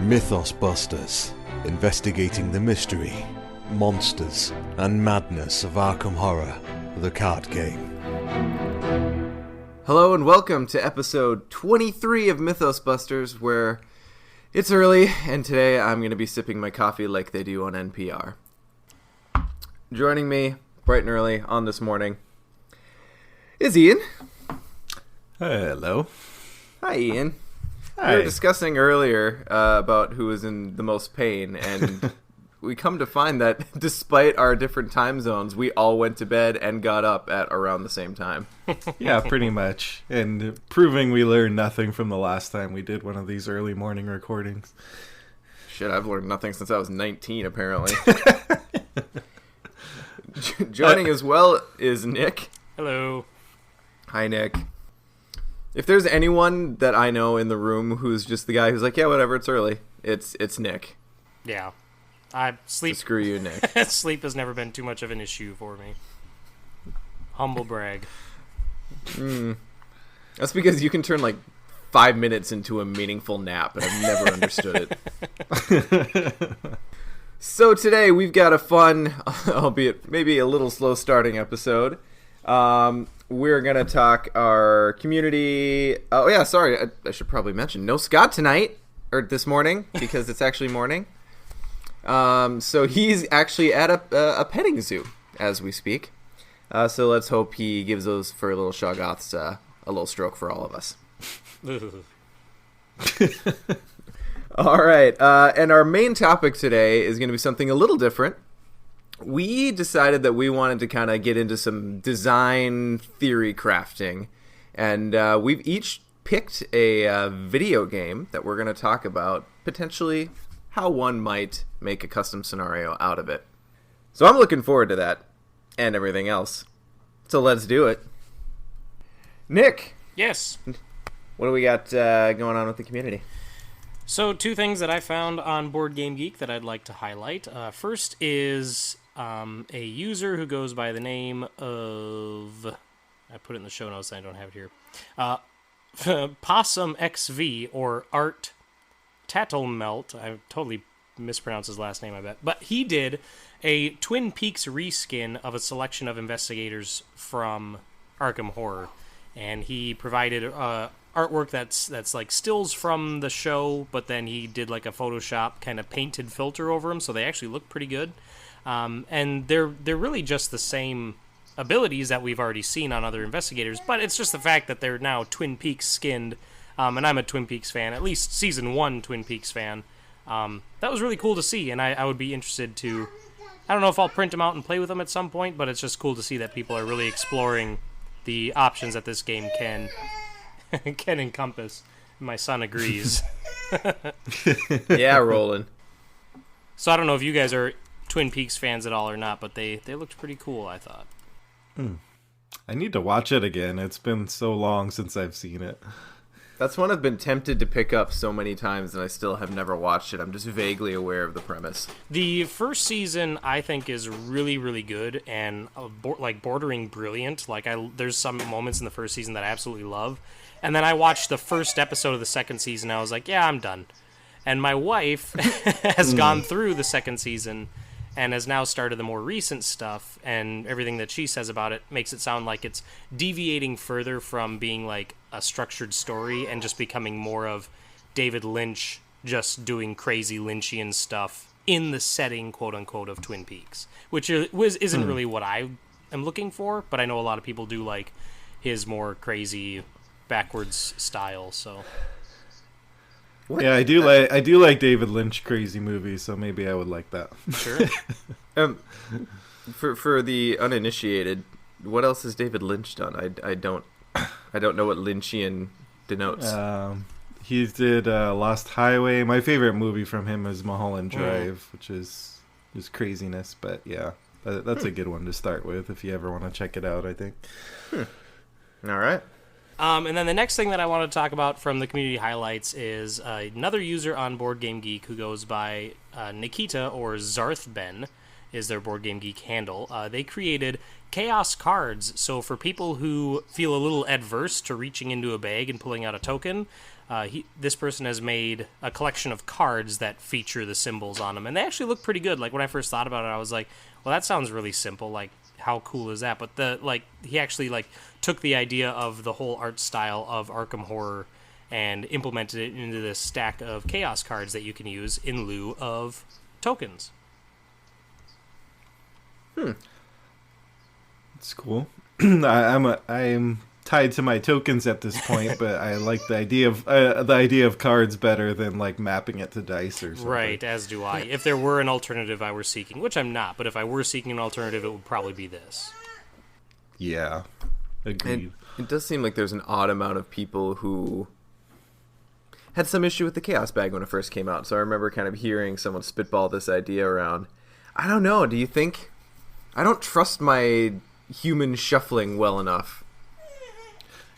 Mythos Busters, investigating the mystery, monsters, and madness of Arkham Horror, the card game. Hello and welcome to episode 23 of Mythos Busters, where it's early, and today I'm going to be sipping my coffee like they do on NPR. Joining me, bright and early, on this morning, is Ian. Hello. Hi, Ian. Hi. We were discussing earlier about who was in the most pain, and we come to find that despite our different time zones, we all went to bed and got up at around the same time. Yeah, pretty much. And proving we learned nothing from the last time we did one of these early morning recordings. Shit, I've learned nothing since I was 19, apparently. Joining as well is Nick. Hello. Hi, Nick. If there's anyone that I know in the room who's just the guy who's like, yeah, whatever, it's early, it's Nick. Yeah. So screw you, Nick. Sleep has never been too much of an issue for me. Humble brag. That's because you can turn like 5 minutes into a meaningful nap, and I've never understood it. So today we've got a fun, albeit maybe a little slow starting episode. We're going to talk our community. Oh, yeah, sorry. I should probably mention. No Scott tonight, or this morning, because it's actually morning. So he's actually at a petting zoo as we speak. So let's hope he gives those furry little shoggoths a little stroke for all of us. All right. And our main topic today is going to be something a little different. We decided that we wanted to kind of get into some design theory crafting, and we've each picked a video game that we're going to talk about, potentially how one might make a custom scenario out of it. So I'm looking forward to that, and everything else. So let's do it. Nick! Yes. What do we got going on with the community? So, two things that I found on Board Game Geek that I'd like to highlight. First is a user who goes by the name of... I put it in the show notes, I don't have it here. Possum XV, or Art Tattlemelt. I totally mispronounced his last name, I bet. But he did a Twin Peaks reskin of a selection of investigators from Arkham Horror. And he provided artwork that's like stills from the show, but then he did like a Photoshop kind of painted filter over them, so they actually look pretty good. And they're really just the same abilities that we've already seen on other investigators, but it's just the fact that they're now Twin Peaks skinned, and I'm a Twin Peaks fan, at least Season 1 Twin Peaks fan. That was really cool to see, and I would be interested to... I don't know if I'll print them out and play with them at some point, but it's just cool to see that people are really exploring the options that this game can encompass. My son agrees. Yeah, Roland. So I don't know if you guys are Twin Peaks fans at all or not, but they looked pretty cool, I thought. I need to watch it again. It's been so long since I've seen it. That's one I've been tempted to pick up so many times, and I still have never watched it. I'm just vaguely aware of the premise. The first season, I think, is really, really good and bordering brilliant. There's some moments in the first season that I absolutely love. And then I watched the first episode of the second season, and I was like, yeah, I'm done. And my wife has gone through the second season and has now started the more recent stuff, and everything that she says about it makes it sound like it's deviating further from being like a structured story and just becoming more of David Lynch just doing crazy Lynchian stuff in the setting, quote-unquote, of Twin Peaks, which isn't really what I am looking for, but I know a lot of people do like his more crazy, backwards style, so... What? Yeah, I do like David Lynch crazy movies, so maybe I would like that. Sure. For the uninitiated, what else has David Lynch done? I don't know what Lynchian denotes. He did Lost Highway. My favorite movie from him is Mulholland Drive, which is craziness, but yeah, that's a good one to start with if you ever want to check it out, I think. All right. And then the next thing that I want to talk about from the community highlights is another user on Board Game Geek who goes by Nikita, or Zarthben is their Board Game Geek handle. They created chaos cards, so for people who feel a little adverse to reaching into a bag and pulling out a token, this person has made a collection of cards that feature the symbols on them, and they actually look pretty good. Like, when I first thought about it, I was like, well, that sounds really simple, like, how cool is that? But he actually took the idea of the whole art style of Arkham Horror and implemented it into this stack of chaos cards that you can use in lieu of tokens. It's cool. I'm tied to my tokens at this point, but I like the idea of cards better than like mapping it to dice or something. Right, as do I. If there were an alternative I were seeking, which I'm not, but if I were seeking an alternative, it would probably be this. Yeah, agreed. It does seem like there's an odd amount of people who had some issue with the Chaos Bag when it first came out. So I remember kind of hearing someone spitball this idea around. I don't know. Do you think? I don't trust my human shuffling well enough.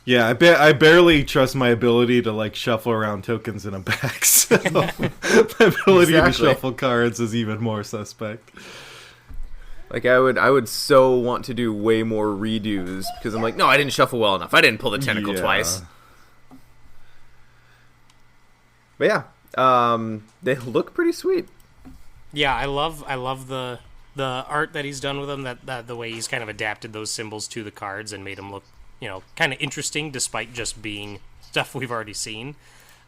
Yeah, I barely trust my ability to like shuffle around tokens in a bag. So my ability to shuffle cards is even more suspect. Like I would so want to do way more redos because I'm like, no, I didn't shuffle well enough. I didn't pull the tentacle twice. But yeah, they look pretty sweet. Yeah, I love the art that he's done with them. That the way he's kind of adapted those symbols to the cards and made them look, kind of interesting despite just being stuff we've already seen.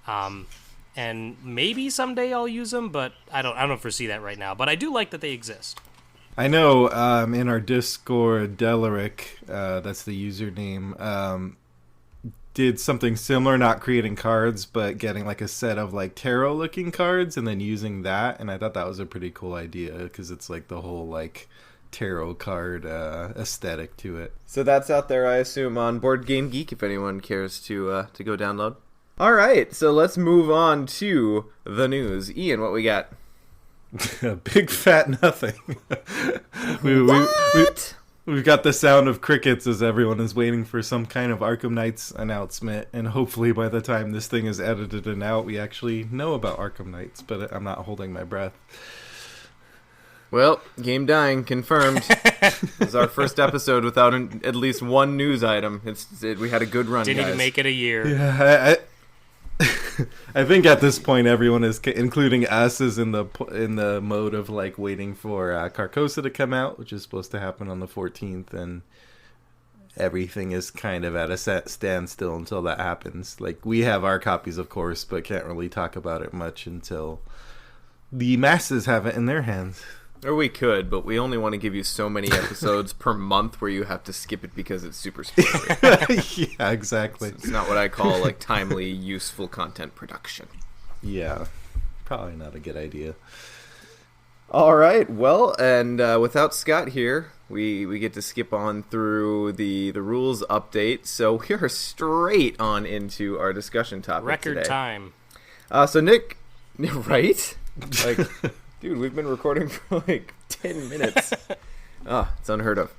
And maybe someday I'll use them, but I don't foresee that right now. But I do like that they exist. I know in our Discord, Delaric, that's the username, did something similar, not creating cards, but getting like a set of like tarot-looking cards and then using that. And I thought that was a pretty cool idea because it's like the whole like tarot card aesthetic to it. So that's out there, I assume, on Board Game Geek if anyone cares to go download. All right, so let's move on to the news. Ian, what we got? Big fat nothing. We've got the sound of crickets as everyone is waiting for some kind of Arkham Knights announcement, and hopefully by the time this thing is edited and out, we actually know about Arkham Knights, but I'm not holding my breath. Well, game dying, confirmed. This is our first episode without at least one news item. We had a good run, Didn't guys. even make it a year. Yeah, I think at this point everyone is, including us, is in the mode of like waiting for Carcosa to come out, which is supposed to happen on the 14th, and everything is kind of at a standstill until that happens. Like, we have our copies, of course, but can't really talk about it much until the masses have it in their hands. Or we could, but we only want to give you so many episodes per month where you have to skip it because it's super spoilery. Yeah, exactly. It's not what I call like timely, useful content production. Yeah, probably not a good idea. All right, well, and without Scott here, we get to skip on through the rules update. So we are straight on into our discussion topic Record today. time. So Nick, right? Like, dude, we've been recording for like 10 minutes. It's unheard of.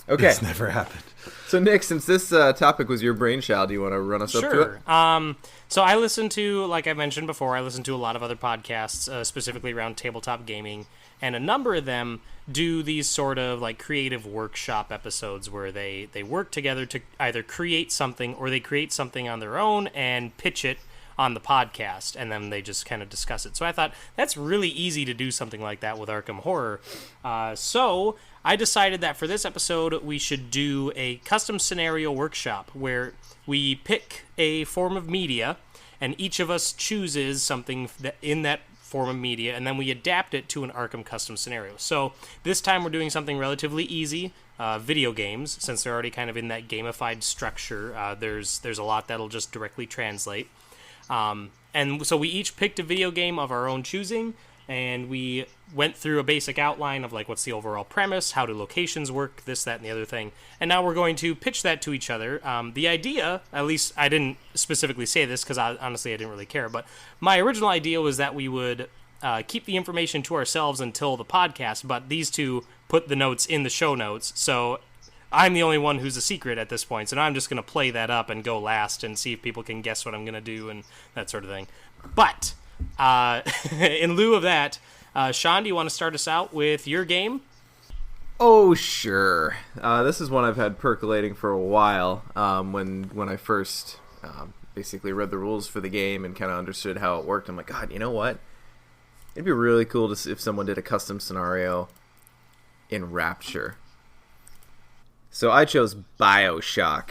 Okay. It's never happened. So Nick, since this topic was your brainchild, do you want to run us up to it? Sure. So I listen to, like I mentioned before, I listen to a lot of other podcasts, specifically around tabletop gaming, and a number of them do these sort of like creative workshop episodes where they work together to either create something or they create something on their own and pitch it on the podcast, and then they just kind of discuss it. So I thought that's really easy to do something like that with Arkham Horror. So I decided that for this episode, we should do a custom scenario workshop where we pick a form of media, and each of us chooses something in that form of media, and then we adapt it to an Arkham custom scenario. So this time we're doing something relatively easy, video games, since they're already kind of in that gamified structure. There's a lot that'll just directly translate. And so we each picked a video game of our own choosing, and we went through a basic outline of like what's the overall premise, how do locations work, this, that, and the other thing. And now we're going to pitch that to each other. The idea, at least I didn't specifically say this because honestly I didn't really care, but my original idea was that we would keep the information to ourselves until the podcast, but these two put the notes in the show notes. So I'm the only one who's a secret at this point, so now I'm just going to play that up and go last and see if people can guess what I'm going to do and that sort of thing. But in lieu of that, Sean, do you want to start us out with your game? Oh, sure. This is one I've had percolating for a while. When I first basically read the rules for the game and kind of understood how it worked, I'm like, God, you know what? It'd be really cool to see if someone did a custom scenario in Rapture. So I chose BioShock.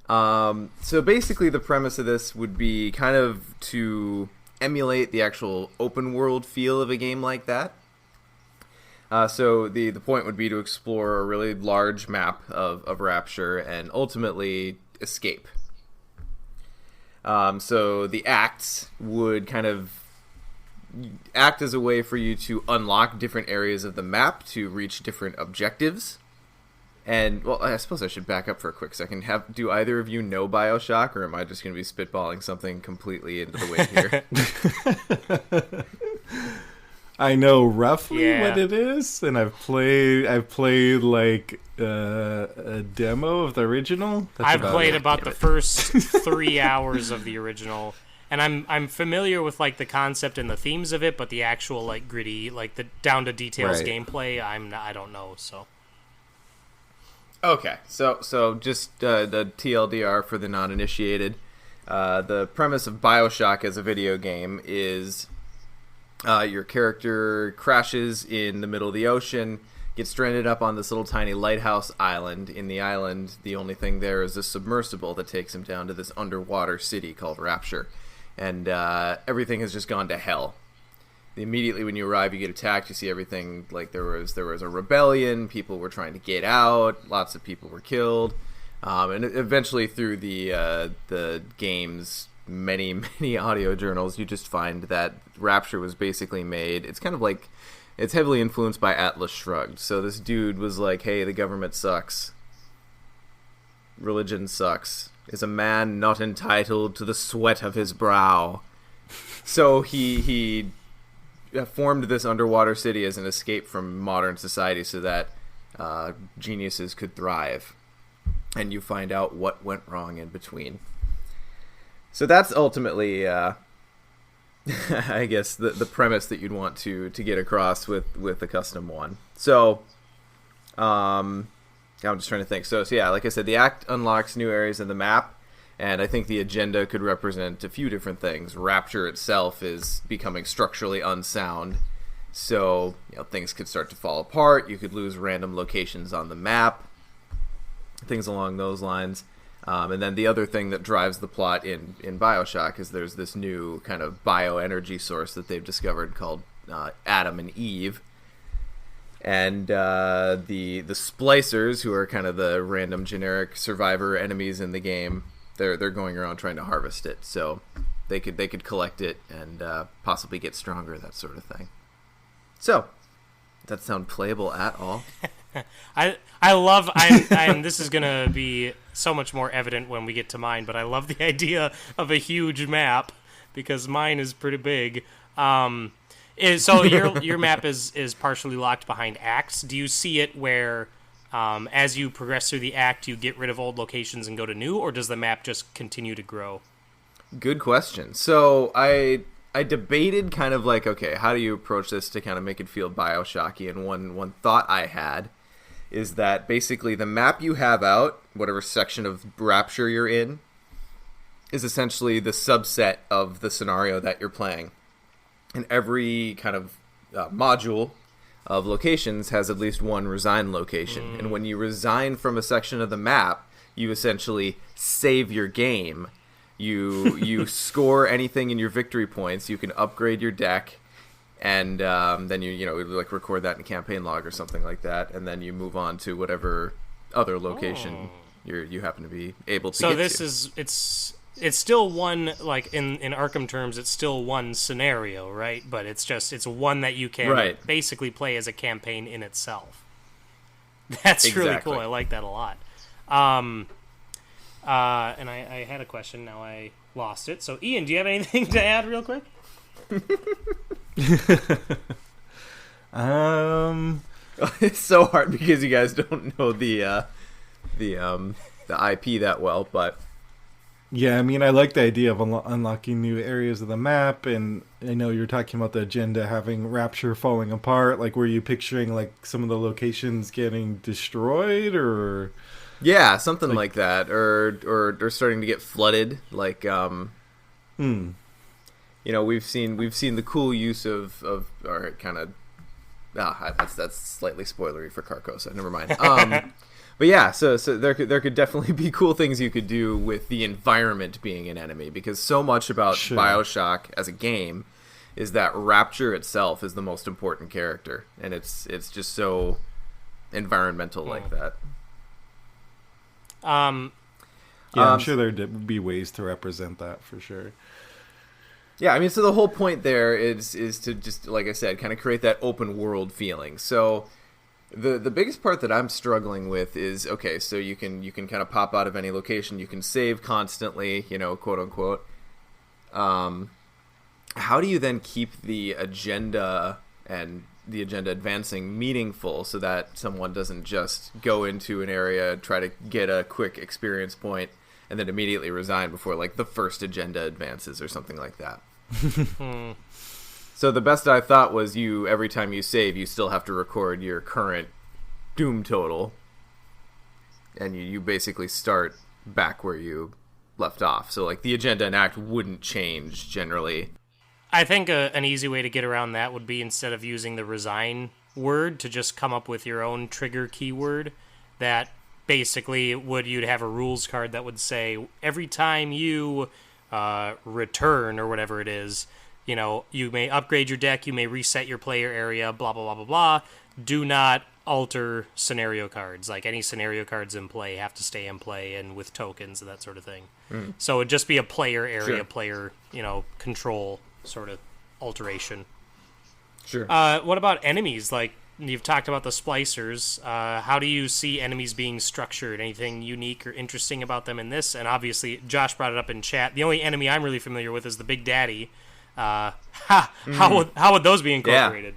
So basically the premise of this would be kind of to emulate the actual open world feel of a game like that. So the point would be to explore a really large map of Rapture and ultimately escape. So the acts would kind of act as a way for you to unlock different areas of the map to reach different objectives. And, well, I suppose I should back up for a quick second. Do either of you know BioShock, or am I just going to be spitballing something completely into the wind here? I know roughly Yeah. what it is, and I've played like a demo of the original. That's I've played it. about the first 3 hours of the original, and I'm familiar with like the concept and the themes of it, but the actual like gritty, like the down to details Right. gameplay, I don't know. So Okay, so just the TLDR for the non-initiated. The premise of BioShock as a video game is your character crashes in the middle of the ocean, gets stranded up on this little tiny lighthouse island. In the island, the only thing there is a submersible that takes him down to this underwater city called Rapture. And everything has just gone to hell. Immediately when you arrive, you get attacked. You see everything like there was a rebellion. People were trying to get out. Lots of people were killed, and eventually through the game's many audio journals, you just find that Rapture was basically made. It's kind of like it's heavily influenced by Atlas Shrugged. So this dude was like, "Hey, the government sucks. Religion sucks. Is a man not entitled to the sweat of his brow?" So he formed this underwater city as an escape from modern society so that geniuses could thrive. And you find out what went wrong in between. So that's ultimately, I guess, the premise that you'd want to get across with the custom one. So, I'm just trying to think. So yeah, like I said, the act unlocks new areas of the map. And I think the agenda could represent a few different things. Rapture itself is becoming structurally unsound, so things could start to fall apart. You could lose random locations on the map, things along those lines. And then the other thing that drives the plot in BioShock is there's this new kind of bioenergy source that they've discovered called Adam and Eve. And the splicers, who are kind of the random generic survivor enemies in the game, they're going around trying to harvest it, so they could collect it and possibly get stronger, that sort of thing. So, does that sound playable at all? I love and this is gonna be so much more evident when we get to mine, but I love the idea of a huge map because mine is pretty big. So your map is partially locked behind acts. Do you see it where as you progress through the act, you get rid of old locations and go to new, or does the map just continue to grow? Good question. So I debated kind of like, okay, how do you approach this to kind of make it feel BioShocky? And one thought I had is that basically the map you have out, whatever section of Rapture you're in, is essentially the subset of the scenario that you're playing. And every kind of module of locations has at least one resign location. And when you resign from a section of the map, you essentially save your game. You score anything in your victory points. You can upgrade your deck, and then you like record that in a campaign log or something like that, and then you move on to whatever other location you happen to be able to so get this to. it's still one, like in Arkham terms, it's still one scenario, right? But it's one that you can basically play as a campaign in itself. That's really cool. I like that a lot. And I had a question, now I lost it. So Ian, do you have anything to add real quick? It's so hard because you guys don't know the IP that well, but Yeah, I mean, I like the idea of unlocking new areas of the map, and I know you're talking about the agenda having Rapture falling apart. Like, were you picturing, like, some of the locations getting destroyed, or... Yeah, something like that, or starting to get flooded. Like, you know, we've seen the cool use of or kind of, that's slightly spoilery for Carcosa. Never mind. But yeah, so there could definitely be cool things you could do with the environment being an enemy, because so much about BioShock as a game is that Rapture itself is the most important character, and it's just so environmental like that. Yeah, I'm sure there would be ways to represent that for sure. Yeah, I mean, so the whole point there is to just, like I said, kind of create that open world feeling. So the biggest part that I'm struggling with is, okay, so you can kind of pop out of any location, you can save constantly, you know, quote unquote. How do you then keep the agenda and the agenda advancing meaningful so that someone doesn't just go into an area, try to get a quick experience point, and then immediately resign before, like, the first agenda advances or something like that? So the best I thought was every time you save, you still have to record your current doom total, and you basically start back where you left off. So, like, the agenda and act wouldn't change generally. I think an easy way to get around that would be, instead of using the resign word, to just come up with your own trigger keyword that basically you'd have a rules card that would say every time you return or whatever it is, you know, you may upgrade your deck, you may reset your player area, blah, blah, blah, blah, blah. Do not alter scenario cards. Like, any scenario cards in play have to stay in play, and with tokens and that sort of thing. So it'd just be a player area, player, you know, control sort of alteration. Sure. What about enemies? Like, you've talked about the splicers. How do you see enemies being structured? Anything unique or interesting about them in this? And obviously, Josh brought it up in chat. The only enemy I'm really familiar with is the Big Daddy. How would those be incorporated?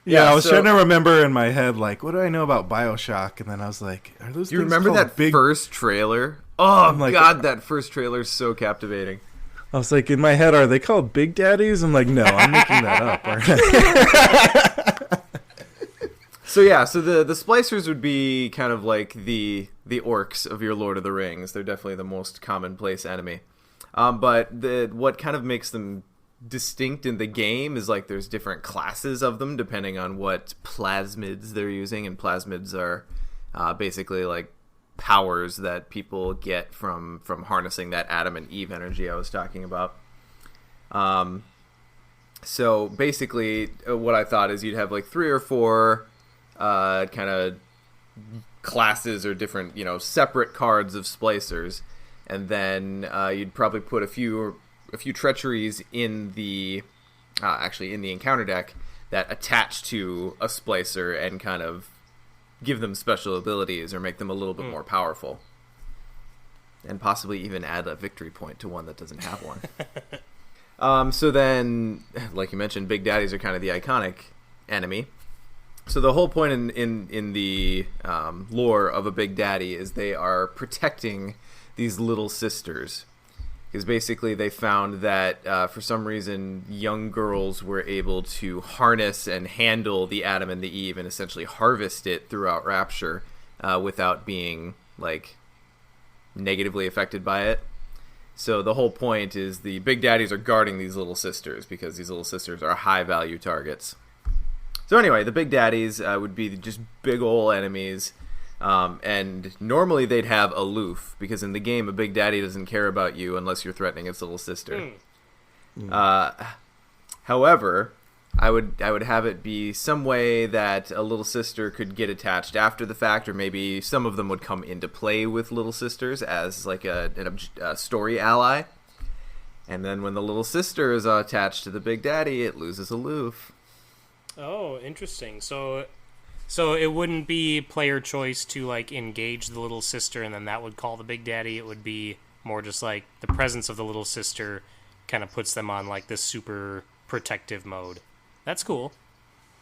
Yeah, I was trying to remember in my head, like, what do I know about BioShock? And then I was like, are those? Do you remember that first trailer? Oh, God, that first trailer is so captivating. I was like, in my head, are they called Big Daddies? I'm like, no, I'm making that up. So the splicers would be kind of like the orcs of your Lord of the Rings. They're definitely the most commonplace enemy. But what kind of makes them distinct in the game is, like, there's different classes of them depending on what plasmids they're using, and plasmids are basically like powers that people get from harnessing that Adam and Eve energy I was talking about. So basically, what I thought is you'd have like 3 or 4 kind of classes or different, you know, separate cards of splicers, and then you'd probably put a few treacheries in the encounter deck that attach to a splicer and kind of give them special abilities or make them a little bit more powerful, and possibly even add a victory point to one that doesn't have one. So then, like you mentioned, Big Daddies are kind of the iconic enemy. So the whole point in the lore of a Big Daddy is they are protecting these little sisters. Because basically they found that for some reason young girls were able to harness and handle the Adam and the Eve and essentially harvest it throughout Rapture without being, like, negatively affected by it. So the whole point is the Big Daddies are guarding these little sisters because these little sisters are high-value targets. So anyway, the Big Daddies would be just big ol' enemies. And normally they'd have aloof, because in the game a Big Daddy doesn't care about you unless you're threatening its little sister. However, I would have it be some way that a little sister could get attached after the fact, or maybe some of them would come into play with little sisters as like a story ally. And then when the little sister is attached to the Big Daddy, it loses aloof. Oh, interesting. So it wouldn't be player choice to, like, engage the little sister and then that would call the Big Daddy. It would be more just like the presence of the little sister kind of puts them on, like, this super protective mode. That's cool.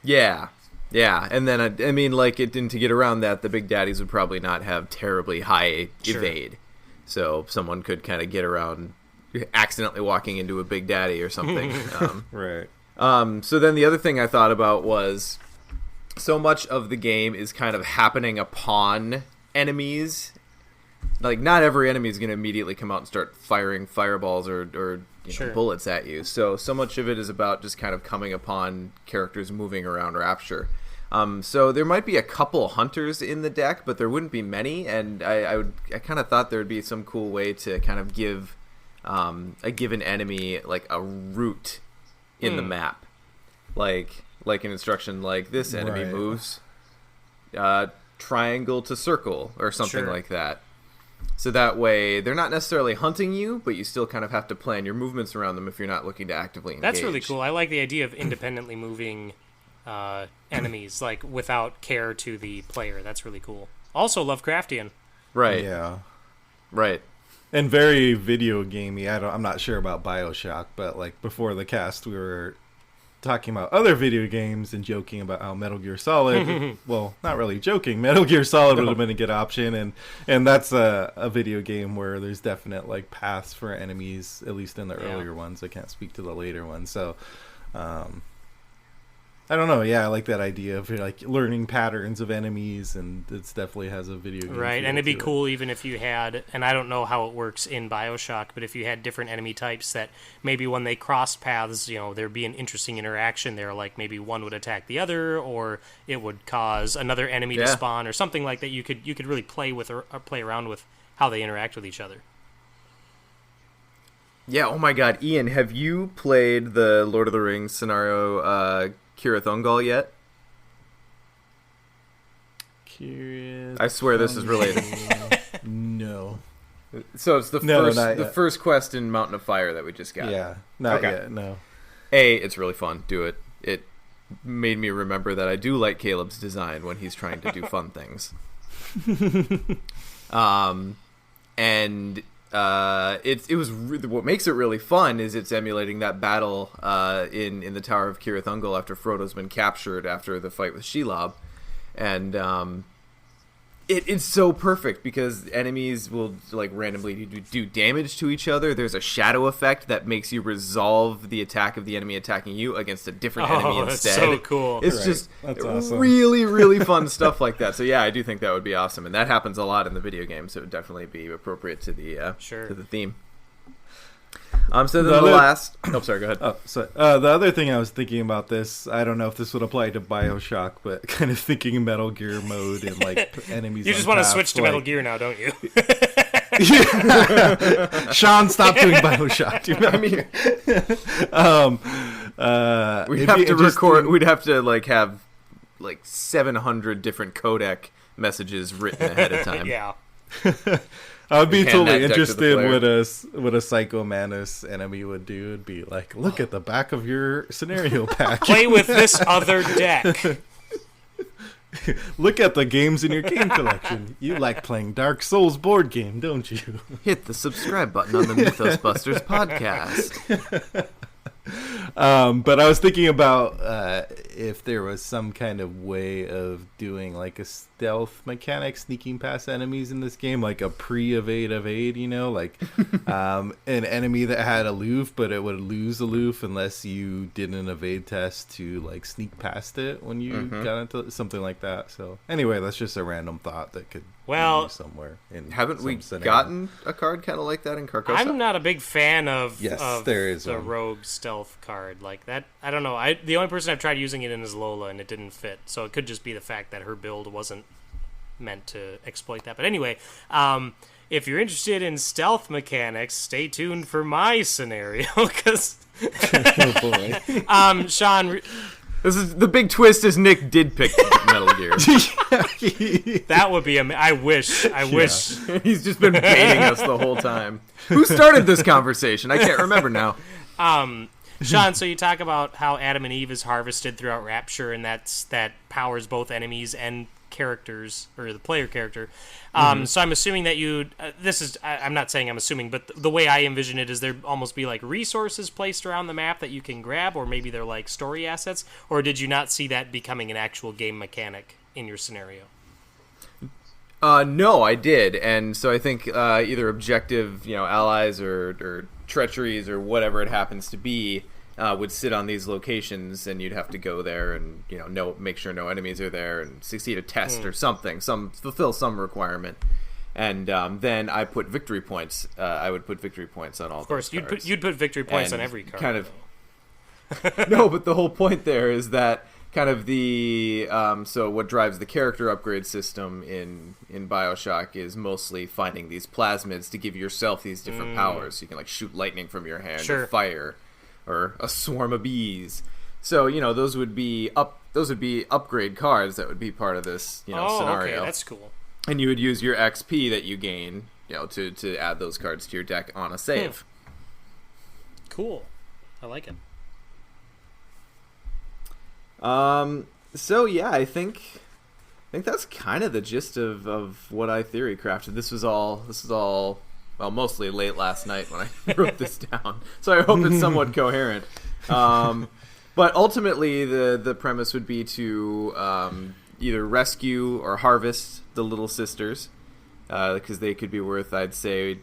Yeah. Yeah, and then I mean, like, and to get around that, the big daddies would probably not have terribly high evade, so someone could kind of get around accidentally walking into a big daddy or something. Right. So then the other thing I thought about was, so much of the game is kind of happening upon enemies. Like, not every enemy is going to immediately come out and start firing fireballs or Sure. bullets at you. So much of it is about just kind of coming upon characters moving around Rapture. So there might be a couple hunters in the deck, but there wouldn't be many. And I kind of thought there would be some cool way to kind of give a given enemy like a route in the map, like an instruction like this enemy Right. moves triangle to circle or something Sure. like that. So that way, they're not necessarily hunting you, but you still kind of have to plan your movements around them if you're not looking to actively engage. That's really cool. I like the idea of independently moving enemies, like without care to the player. That's really cool. Also Lovecraftian. Right. Yeah. Right. And very video gamey. I'm not sure about BioShock, but like before the cast, we were talking about other video games and joking about how Metal Gear Solid, well, not really joking, Metal Gear Solid would have been a good option, and that's a video game where there's definite like paths for enemies, at least in the earlier ones. I can't speak to the later ones, so I don't know. Yeah, I like that idea of like learning patterns of enemies, and it definitely has a video game Right, feel and it'd be to it. cool even if you had, and I don't know how it works in BioShock, but if you had different enemy types that maybe when they crossed paths, there'd be an interesting interaction there, like maybe one would attack the other, or it would cause another enemy to Yeah. spawn, or something like that. You could really play with or play around with how they interact with each other. Yeah, oh my god. Ian, have you played the Lord of the Rings scenario Kira Thungal yet? Curious. I swear this is related. No. So it's the No, first not the yet. first quest in Mountain of Fire that we just got. Yeah, not Okay. yet. No. It's really fun. Do it. It made me remember that I do like Caleb's design when he's trying to do fun things. It was what makes it really fun is it's emulating that battle in the Tower of Cirith Ungol after Frodo's been captured after the fight with Shelob, and it's so perfect because enemies will like randomly do damage to each other. There's a shadow effect that makes you resolve the attack of the enemy attacking you against a different enemy That's instead. so cool. It's Right. just That's awesome. really, really fun stuff like that. So yeah, I do think that would be awesome, and that happens a lot in the video game. So it would definitely be appropriate to the Sure. to the theme. So then the other- last. Oh, sorry. Go ahead. Oh, so the other thing I was thinking about this, I don't know if this would apply to BioShock, but kind of thinking Metal Gear mode and like enemies. You just on want to paths, switch to Metal Gear now, don't you? Sean, stop doing BioShock. Do you know what I mean? We'd it'd have be to interesting- record. We'd have to have 700 different codec messages written ahead of time. Yeah. I would be hand that totally deck to the interested player. what a Psycho Mantis enemy would do. It'd be like, look at the back of your scenario pack. Play with this other deck. Look at the games in your game collection. You like playing Dark Souls board game, don't you? Hit the subscribe button on the Mythos Busters podcast. But I was thinking about if there was some kind of way of doing like a stealth mechanic, sneaking past enemies in this game, like a pre-evade evade, like an enemy that had aloof, but it would lose aloof unless you did an evade test to like sneak past it when you got into something like that. So anyway, that's just a random thought that could Well, be somewhere in Haven't some we scenario. gotten a card kind of like that in Carcosa? I'm not a big fan of, Yes, of there is the one. rogue stealth card like that. I don't know. The only person I've tried using it in is Lola, and it didn't fit. So it could just be the fact that her build wasn't meant to exploit that. But anyway, if you're interested in stealth mechanics, stay tuned for my scenario because Oh boy. Sean. This is the big twist. Is Nick did pick Metal Gear? That would be I wish. He's just been baiting us the whole time. Who started this conversation? I can't remember now. Sean, so you talk about how Adam and Eve is harvested throughout Rapture, and that powers both enemies and characters, or the player character. So I'm assuming that I'm not saying I'm assuming, but the way I envision it is there almost be like resources placed around the map that you can grab, or maybe they're like story assets, or did you not see that becoming an actual game mechanic in your scenario? No, I did, and so I think either objective, allies or treacheries or whatever it happens to be would sit on these locations, and you'd have to go there and make sure no enemies are there and succeed a test or something, fulfill some requirement, and then I put victory points. I would put victory points on all. Of course, you'd put victory points on every card. Kind of. No, but the whole point there is that kind of the so what drives the character upgrade system in BioShock is mostly finding these plasmids to give yourself these different powers. You can like shoot lightning from your hand, or fire, or a swarm of bees. So those would be upgrade cards that would be part of this scenario. Okay, that's cool. And you would use your XP that you gain to add those cards to your deck on a save. Cool, I like it. So yeah, I think that's kind of the gist of what I theory crafted. This was all well, mostly late last night when I wrote this down, so I hope it's somewhat coherent. But ultimately, the premise would be to either rescue or harvest the little sisters, because they could be worth, I'd say,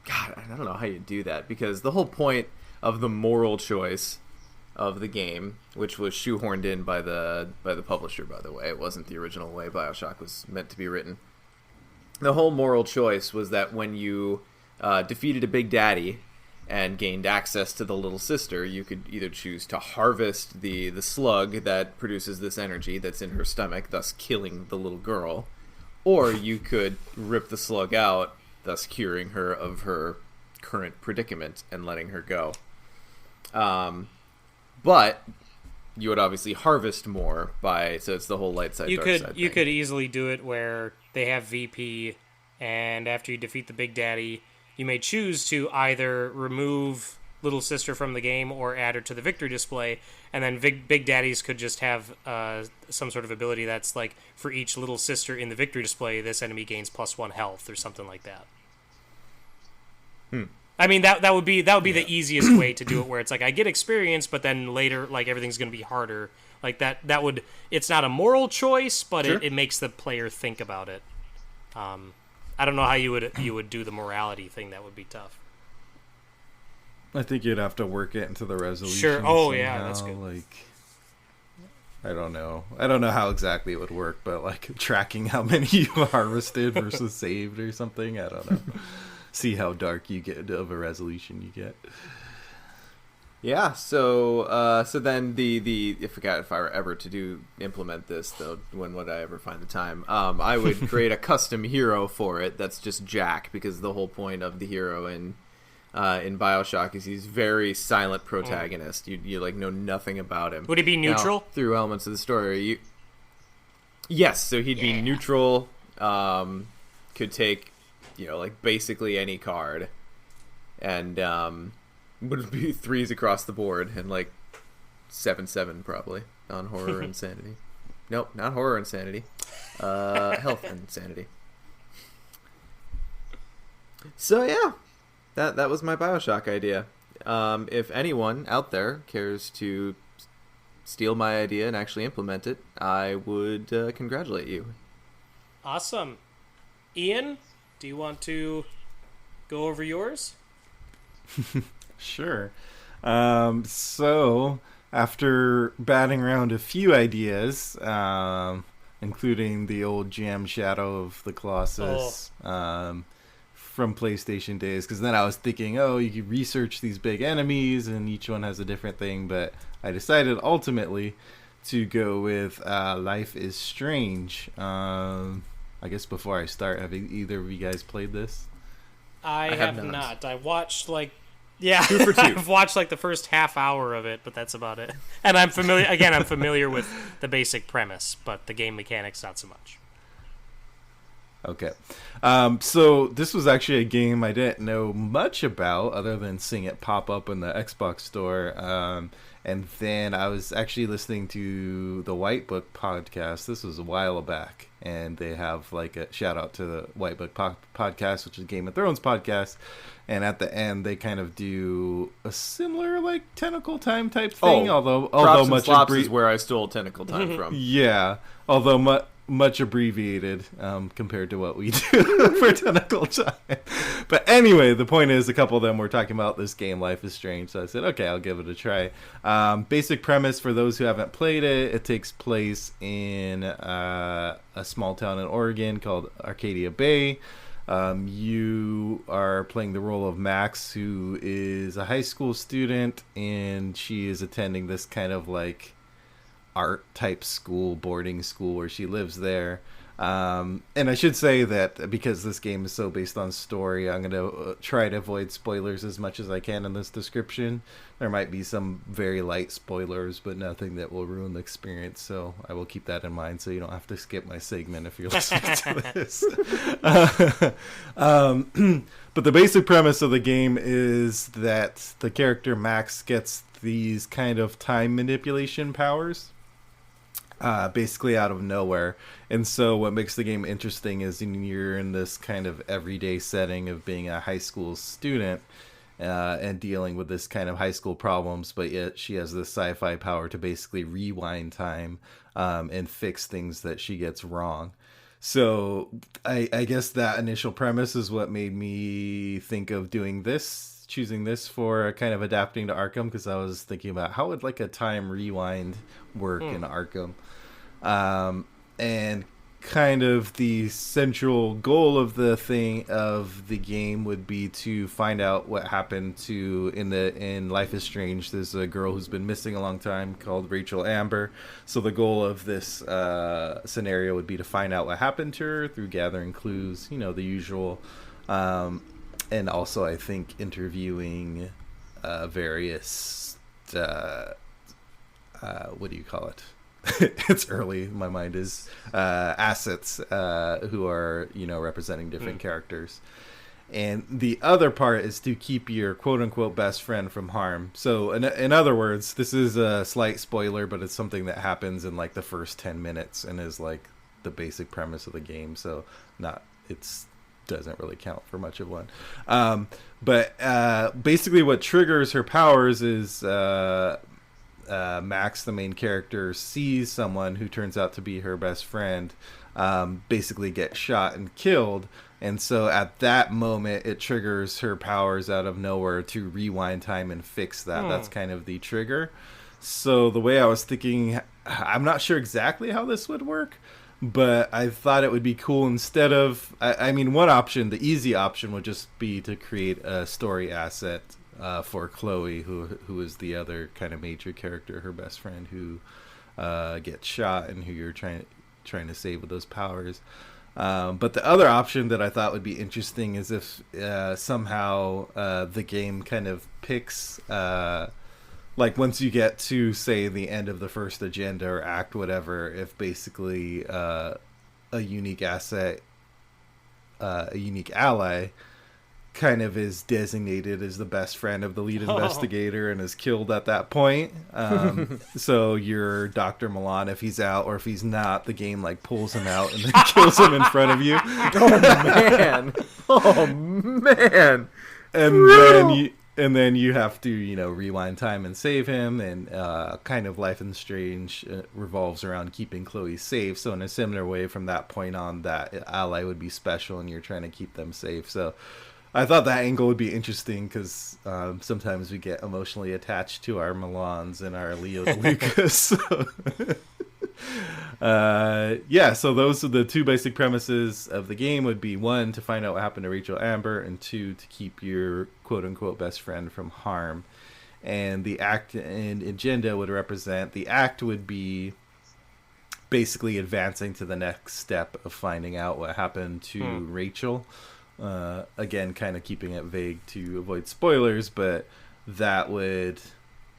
God, I don't know how you do that, because the whole point of the moral choice of the game, which was shoehorned in by the publisher, by the way, it wasn't the original way BioShock was meant to be written. The whole moral choice was that when you defeated a Big Daddy and gained access to the little sister, you could either choose to harvest the slug that produces this energy that's in her stomach, thus killing the little girl, or you could rip the slug out, thus curing her of her current predicament and letting her go. But you would obviously harvest more so it's the whole light side, dark side thing. You could easily do it where they have VP, and after you defeat the Big Daddy, you may choose to either remove Little Sister from the game or add her to the victory display, and then Big Daddies could just have some sort of ability that's like, for each Little Sister in the victory display, this enemy gains +1 health or something like that. I mean, that would be the easiest way to do it, where it's like I get experience, but then later, like, everything's going to be harder. Like that would, it's not a moral choice, but sure, it makes the player think about it. I don't know how you would do the morality thing. That would be tough. I think you'd have to work it into the resolution. Sure. Oh, somehow. Yeah, that's good. Like, I don't know how exactly it would work, but like tracking how many you harvested versus saved or something. I don't know. See how dark you get of a resolution you get. Yeah, so then the I forgot if I were ever to implement this, though, when would I ever find the time? I would create a custom hero for it that's just Jack, because the whole point of the hero in BioShock is he's very silent protagonist. You like know nothing about him. Would he be neutral? Now, through elements of the story, yes, so he'd be neutral, could take like basically any card, and would be 3s across the board, and like 7/7 probably on horror and sanity. Nope, not horror and sanity. Health and sanity. So yeah, that was my BioShock idea. If anyone out there cares to steal my idea and actually implement it, I would congratulate you. Awesome. Ian, do you want to go over yours? Sure. So, after batting around a few ideas, including the old Jam Shadow of the Colossus from PlayStation days, because then I was thinking, you could research these big enemies, and each one has a different thing, but I decided ultimately to go with Life is Strange. I guess before I start, have either of you guys played this? I have not. I watched 2 for 2. I've watched like the first half hour of it, but that's about it. And I'm familiar with the basic premise, but the game mechanics not so much. Okay. So this was actually a game I didn't know much about other than seeing it pop up in the Xbox store. And then I was actually listening to the White Book podcast. This was a while back. And they have like a shout out to the White Book podcast, which is Game of Thrones podcast. And at the end, they kind of do a similar like Tentacle Time type thing. Although much is where I stole Tentacle Time from. Yeah. Although much abbreviated compared to what we do for Tentacle Time. But anyway, the point is a couple of them were talking about this game, Life is Strange. So I said, okay, I'll give it a try. Basic premise for those who haven't played it, it takes place in a small town in Oregon called Arcadia Bay. You are playing the role of Max, who is a high school student, and she is attending this kind of like art type school, boarding school, where she lives there. And I should say that because this game is so based on story, I'm going to try to avoid spoilers as much as I can in this description. There might be some very light spoilers, but nothing that will ruin the experience, so I will keep that in mind so you don't have to skip my segment if you're listening to this. But the basic premise of the game is that the character Max gets these kind of time manipulation powers. Basically out of nowhere. And so what makes the game interesting is you're in this kind of everyday setting of being a high school student and dealing with this kind of high school problems, but yet she has this sci-fi power to basically rewind time and fix things that she gets wrong. So I guess that initial premise is what made me think of doing this, choosing this for kind of adapting to Arkham, because I was thinking about how would like a time rewind work in Arkham. And kind of the central goal of the game would be to find out what happened to in Life is Strange. There's a girl who's been missing a long time called Rachel Amber. So the goal of this scenario would be to find out what happened to her through gathering clues, the usual. And also, I think interviewing various what do you call it? It's early. My mind is assets who are representing different characters. And the other part is to keep your quote unquote best friend from harm. So in other words, this is a slight spoiler, but it's something that happens in like the first 10 minutes and is like the basic premise of the game. So doesn't really count for much of one. But basically what triggers her powers is Max, the main character, sees someone who turns out to be her best friend basically get shot and killed. And so at that moment, it triggers her powers out of nowhere to rewind time and fix that. That's kind of the trigger. So the way I was thinking, I'm not sure exactly how this would work, but I thought it would be cool instead of... I mean, one option, the easy option, would just be to create a story asset for Chloe, who is the other kind of major character, her best friend, who gets shot and who you're trying to save with those powers. But the other option that I thought would be interesting is if somehow the game kind of picks, like once you get to, say, the end of the first agenda or act, whatever, if basically a unique asset, a unique ally, kind of is designated as the best friend of the lead investigator and is killed at that point. So your Dr. Milan, if he's out or if he's not, the game like pulls him out and then kills him in front of you. Oh man. And then you have to, rewind time and save him, and kind of Life is Strange revolves around keeping Chloe safe. So in a similar way, from that point on, that ally would be special and you're trying to keep them safe. So I thought that angle would be interesting because sometimes we get emotionally attached to our Milans and our Leo Lucas. So those are the two basic premises of the game. Would be, one, to find out what happened to Rachel Amber, and two, to keep your quote-unquote best friend from harm. And the act and agenda would represent, the act would be basically advancing to the next step of finding out what happened to Rachel. Again, kind of keeping it vague to avoid spoilers, but that would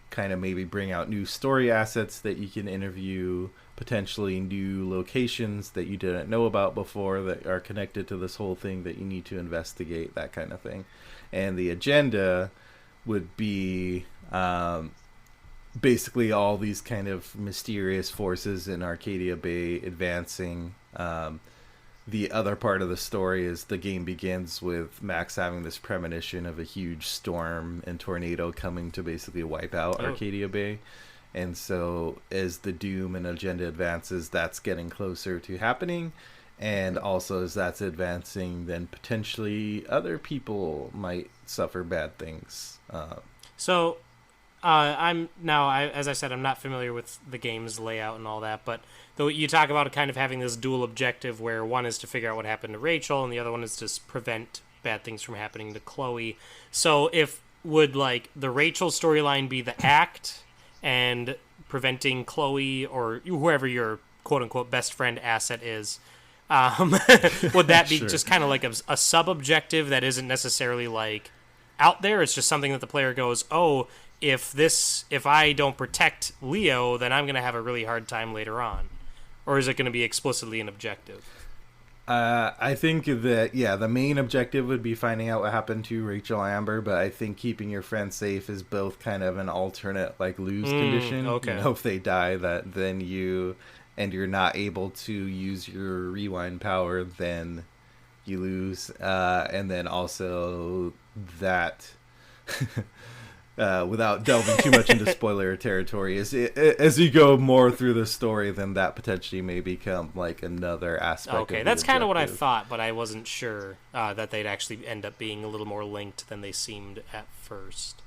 kind of maybe bring out new story assets that you can interview, potentially new locations that you didn't know about before that are connected to this whole thing that you need to investigate, that kind of thing. And the agenda would be basically all these kind of mysterious forces in Arcadia Bay advancing. The other part of the story is the game begins with Max having this premonition of a huge storm and tornado coming to basically wipe out Arcadia Bay. And so as the Doom and agenda advances, that's getting closer to happening. And also as that's advancing, then potentially other people might suffer bad things. As I said, I'm not familiar with the game's layout and all that, but though you talk about kind of having this dual objective where one is to figure out what happened to Rachel and the other one is to prevent bad things from happening to Chloe. So would the Rachel storyline be the act and preventing Chloe or whoever your quote-unquote best friend asset is, would that be just kind of like a sub-objective that isn't necessarily out there? It's just something that the player goes, oh, if I don't protect Leo, then I'm going to have a really hard time later on? Or is it going to be explicitly an objective? I think that, the main objective would be finding out what happened to Rachel Amber, but I think keeping your friend safe is both kind of an alternate, lose condition. Okay. If they die, then you're not able to use your rewind power, then you lose. And then also that... without delving too much into spoiler territory, as you go more through the story, then that potentially may become another aspect. Okay, that's kind of what I thought, but I wasn't sure that they'd actually end up being a little more linked than they seemed at first.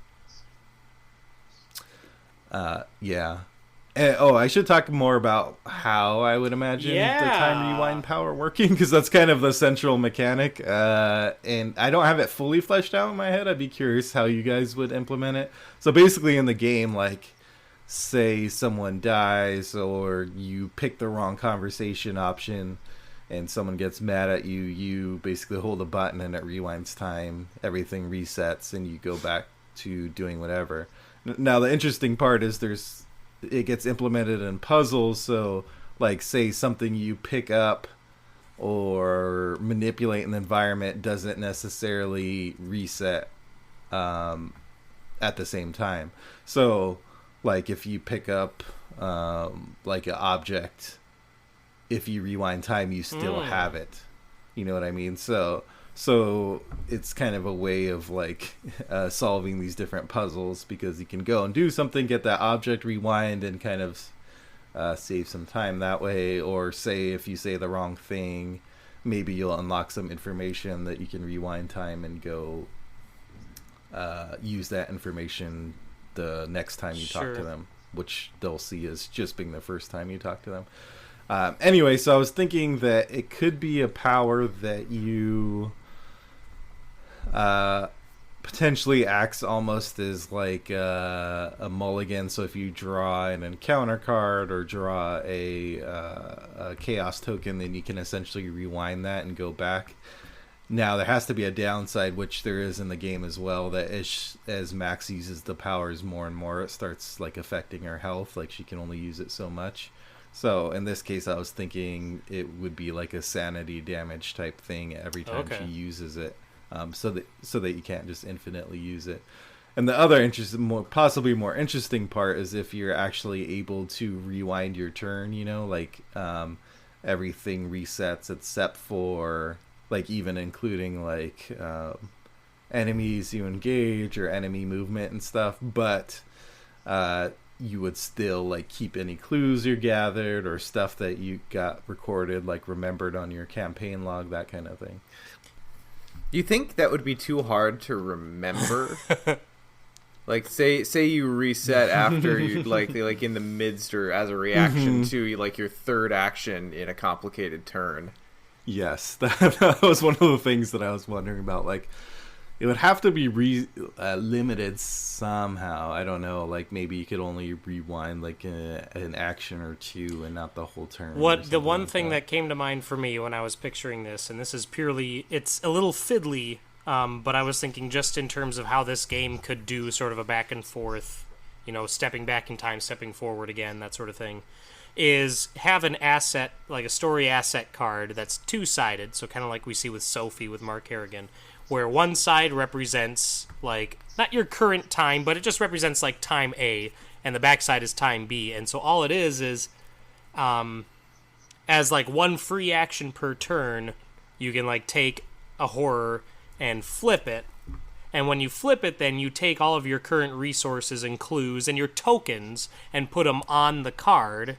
Yeah. I should talk more about how I would imagine the time rewind power working, because that's kind of the central mechanic. And I don't have it fully fleshed out in my head. I'd be curious how you guys would implement it. So basically in the game, say someone dies or you pick the wrong conversation option and someone gets mad at you, you basically hold a button and it rewinds time. Everything resets and you go back to doing whatever. Now, the interesting part is it gets implemented in puzzles, so say something you pick up or manipulate in the environment doesn't necessarily reset at the same time. So if you pick up an object, if you rewind time you still have it, you know what I mean? So it's kind of a way of solving these different puzzles, because you can go and do something, get that object, rewind, and kind of save some time that way. Or say if you say the wrong thing, maybe you'll unlock some information that you can rewind time and go use that information the next time you talk to them, which they'll see as just being the first time you talk to them. Anyway, so I was thinking that it could be a power that you potentially acts almost as a mulligan. So if you draw an encounter card or draw a chaos token, then you can essentially rewind that and go back. Now there has to be a downside, which there is in the game as well, that as Max uses the powers more and more, it starts affecting her health. She can only use it so much. So in this case, I was thinking it would be a sanity damage type thing every time she uses it. So that you can't just infinitely use it. And the other possibly more interesting part is if you're actually able to rewind your turn, everything resets except for even including enemies you engage or enemy movement and stuff, but you would still keep any clues you gathered or stuff that you got recorded, remembered on your campaign log, that kind of thing. Do you think that would be too hard to remember? Say you reset after you in the midst or as a reaction to your third action in a complicated turn. Yes, that was one of the things that I was wondering about. It would have to be limited somehow. I don't know. Maybe you could only rewind an action or two and not the whole turn. The one thing that came to mind for me when I was picturing this, and this is purely, it's a little fiddly, but I was thinking just in terms of how this game could do sort of a back and forth, stepping back in time, stepping forward again, that sort of thing. is have an asset, like a story asset card that's two-sided, so kind of like we see with Sophie with Mark Harrigan, where one side represents, like, not your current time, but it just represents, like, time A, and the back side is time B. And so all it is, as, like, one free action per turn, you can, like, take a horror and flip it. And when you flip it, then you take all of your current resources and clues and your tokens and put them on the card,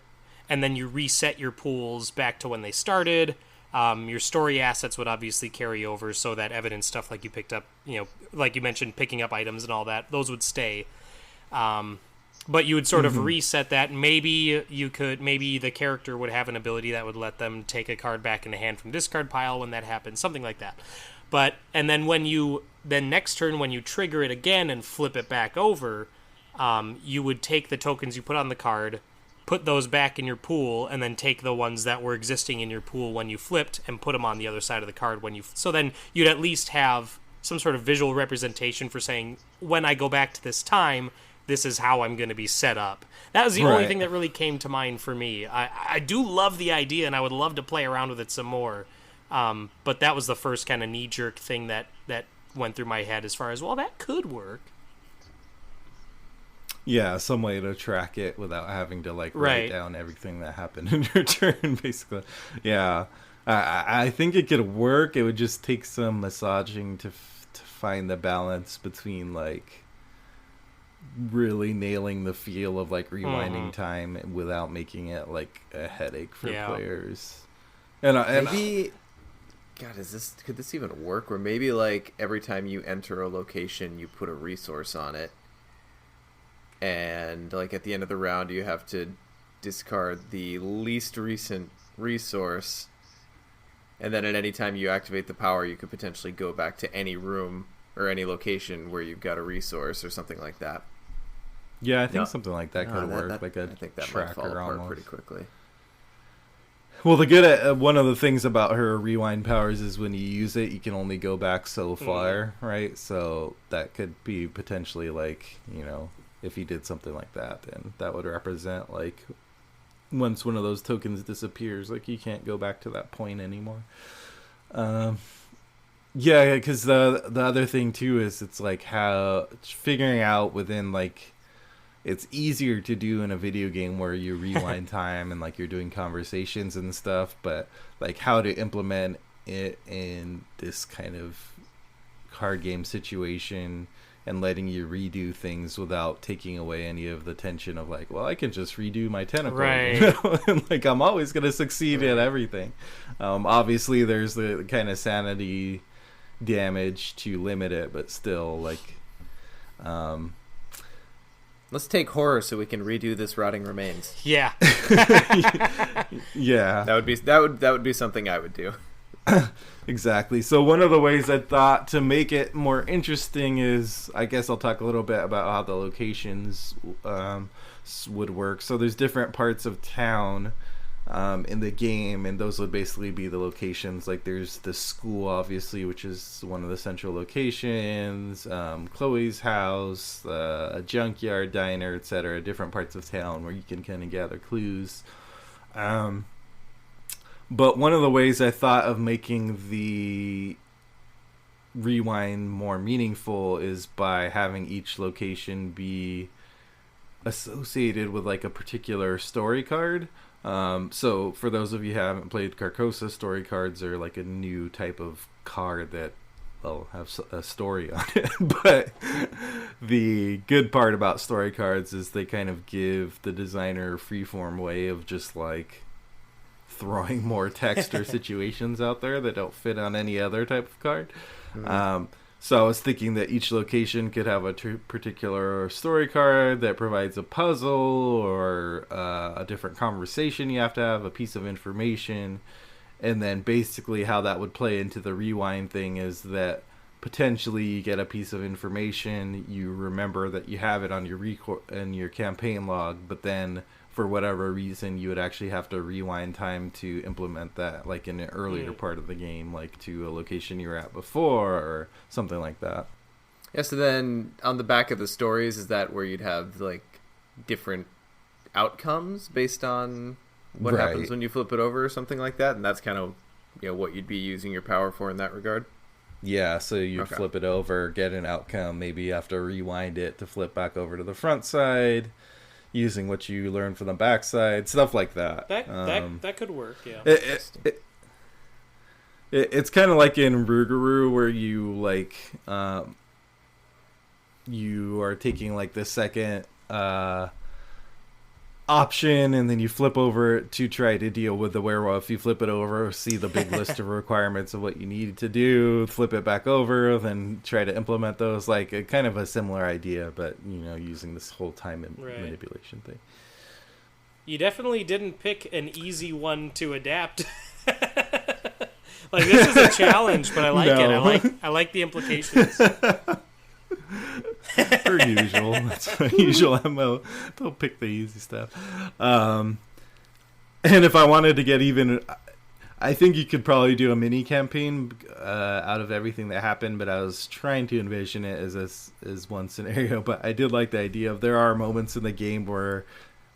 and then you reset your pools back to when they started. Your story assets would obviously carry over, so that evidence stuff, like you picked up, like you mentioned, picking up items and all that, those would stay. But you would sort of reset that. Maybe the character would have an ability that would let them take a card back in the hand from discard pile when that happens, something like that. And then next turn, when you trigger it again and flip it back over, you would take the tokens you put on the card, put those back in your pool, and then take the ones that were existing in your pool when you flipped and put them on the other side of the card so then you'd at least have some sort of visual representation for saying, when I go back to this time, this is how I'm going to be set up. That was the only thing that really came to mind for me. I do love the idea, and I would love to play around with it some more. But that was the first kind of knee-jerk thing that went through my head as far as, well, that could work. Yeah, some way to track it without having to write down everything that happened in your turn, basically. Yeah, I think it could work. It would just take some massaging to find the balance between really nailing the feel of rewinding time without making it a headache for players. And maybe, God, could this even work? Where maybe every time you enter a location, you put a resource on it. And at the end of the round, you have to discard the least recent resource, and then at any time you activate the power, you could potentially go back to any room or any location where you've got a resource or something like that. Yeah, I think something like that could work, I think that might fall apart almost pretty quickly. Well, the good one of the things about her rewind powers is when you use it, you can only go back so far, right? So that could be potentially if you did something like that, then that would represent once one of those tokens disappears, you can't go back to that point anymore. Yeah, because the other thing too is it's how figuring out within it's easier to do in a video game where you rewind time and you're doing conversations and stuff, but how to implement it in this kind of card game situation and letting you redo things without taking away any of the tension of I can just redo my tentacle, and I'm always going to succeed at everything. Obviously there's the kind of sanity damage to limit it, but still let's take horror so we can redo this rotting remains. Yeah. Yeah. That would be something I would do. Exactly. So one of the ways I thought to make it more interesting is, I guess I'll talk a little bit about how the locations would work. So there's different parts of town in the game, and those would basically be the locations. There's the school, obviously, which is one of the central locations, Chloe's house, a junkyard, diner, etc. Different parts of town where you can kind of gather clues. But one of the ways I thought of making the rewind more meaningful is by having each location be associated with a particular story card. So for those of you who haven't played Carcosa, story cards are a new type of card that have a story on it. But the good part about story cards is they kind of give the designer a freeform way of just throwing more text or situations out there that don't fit on any other type of card. So I was thinking that each location could have a particular story card that provides a puzzle or a different conversation you have to have, a piece of information. And then basically how that would play into the rewind thing is that potentially you get a piece of information, you remember that you have it on your campaign log, but then for whatever reason you would actually have to rewind time to implement that in an earlier part of the game, to a location you were at before or something like that. Yeah, so then on the back of the stories, is that where you'd have different outcomes based on what Right. happens when you flip it over or something like that, and that's kind of what you'd be using your power for in that regard. Yeah, so you'd Okay. flip it over, get an outcome, maybe you have to rewind it to flip back over to the front side, using what you learned from the back side, stuff like that. That could work, yeah. It's kind of like in Rougarou where you you are taking like the second option, and then you flip over to try to deal with the werewolf. You flip it over, see the big list of requirements of what you need to do, flip it back over, then try to implement those. Like a kind of a similar idea, but using this whole time manipulation thing. You definitely didn't pick an easy one to adapt. Like, this is a challenge, but I like it. I like the implications. Per usual. That's my usual MO. Don't pick the easy stuff. And if I wanted to get even, I think you could probably do a mini campaign out of everything that happened, but I was trying to envision it as one scenario. But I did like the idea of there are moments in the game where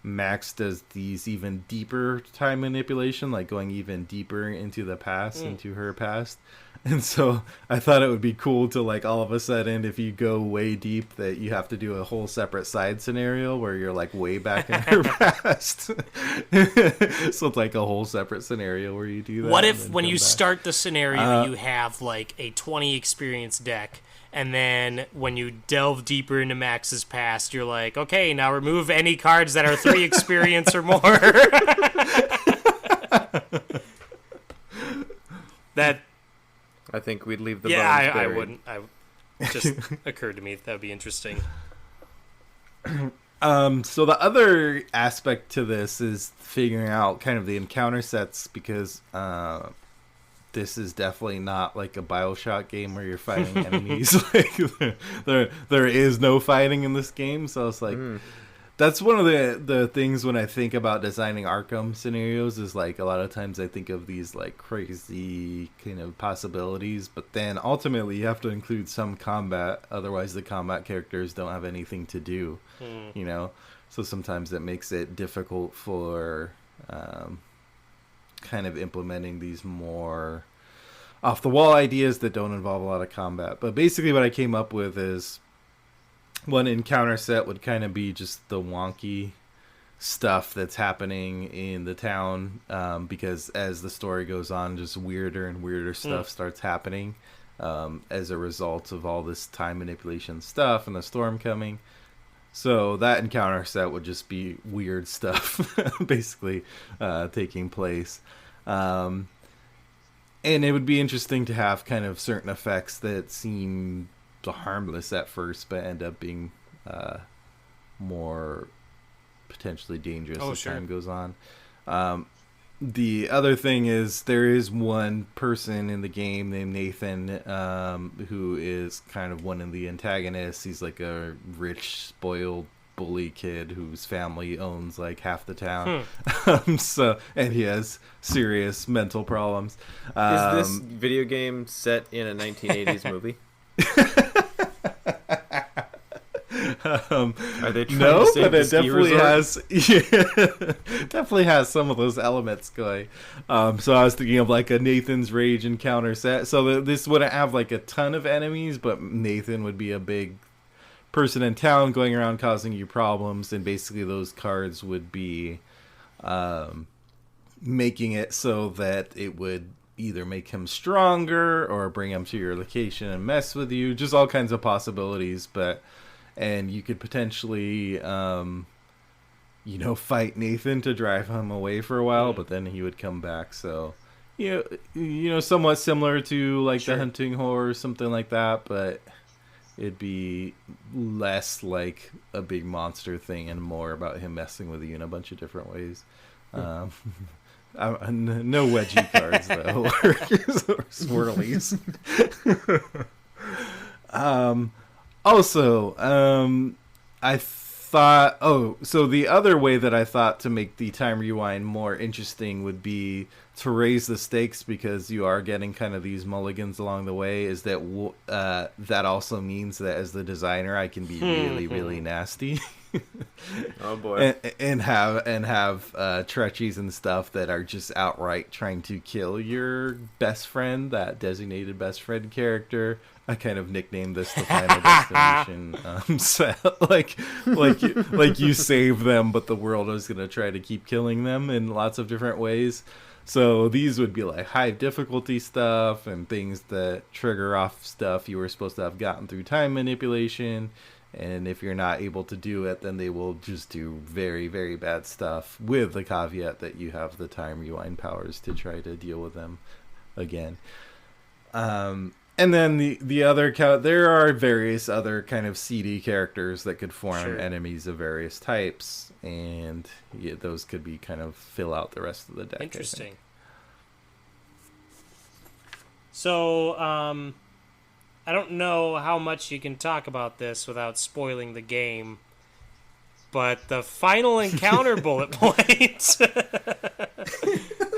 Max does these even deeper time manipulation, like going even deeper into the past, into her past. And so I thought it would be cool to, like, all of a sudden, if you go way deep, that you have to do a whole separate side scenario where you're, like, way back in her past. So it's like a whole separate scenario where you do that. What if when you start the scenario, you have, like, a 20 experience deck, and then when you delve deeper into Max's past, you're like, okay, now remove any cards that are 3 experience or more. That... I think we'd leave the bones buried. I wouldn't. It just occurred to me that would be interesting. So the other aspect to this is figuring out kind of the encounter sets, because this is definitely not like a BioShock game where you're fighting enemies. Like there is no fighting in this game, so it's like that's one of the things when I think about designing Arkham scenarios is, like, a lot of times I think of these, like, crazy kind of possibilities, but then ultimately you have to include some combat, otherwise the combat characters don't have anything to do, so sometimes it makes it difficult for kind of implementing these more off the wall ideas that don't involve a lot of combat. But basically what I came up with is one encounter set would kind of be just the wonky stuff that's happening in the town, because as the story goes on, just weirder and weirder stuff starts happening as a result of all this time manipulation stuff and the storm coming. So that encounter set would just be weird stuff basically taking place. And it would be interesting to have kind of certain effects that seem harmless at first, but end up being more potentially dangerous as time goes on. The other thing is there is one person in the game named Nathan, who is kind of one of the antagonists. He's like a rich, spoiled bully kid whose family owns like half the town. And he has serious mental problems. Is this video game set in a 1980s movie? Are they trying to save but the it ski definitely resort? definitely has some of those elements going. So I was thinking of like a Nathan's Rage encounter set. So this wouldn't have like a ton of enemies, but Nathan would be a big person in town going around causing you problems, and basically those cards would be making it so that it would either make him stronger or bring him to your location and mess with you. Just all kinds of possibilities, and you could potentially, fight Nathan to drive him away for a while, but then he would come back. So, somewhat similar to like the Hunting Horror or something like that, but it'd be less like a big monster thing and more about him messing with you in a bunch of different ways. No wedgie cards though, or swirlies. Also, I thought, so the other way that I thought to make the time rewind more interesting would be to raise the stakes, because you are getting kind of these mulligans along the way, is that that also means that as the designer I can be really, really nasty. Oh boy. and have treacheries and stuff that are just outright trying to kill your best friend, that designated best friend character. I kind of nicknamed this the Final Destination. So like you save them, but the world is going to try to keep killing them in lots of different ways. So these would be like high difficulty stuff and things that trigger off stuff you were supposed to have gotten through time manipulation. And if you're not able to do it, then they will just do very, very bad stuff, with the caveat that you have the time rewind powers to try to deal with them again. And then the other there are various other kind of seedy characters that could form enemies of various types, and those could be kind of fill out the rest of the deck. Interesting. So, I don't know how much you can talk about this without spoiling the game, but the final encounter bullet points.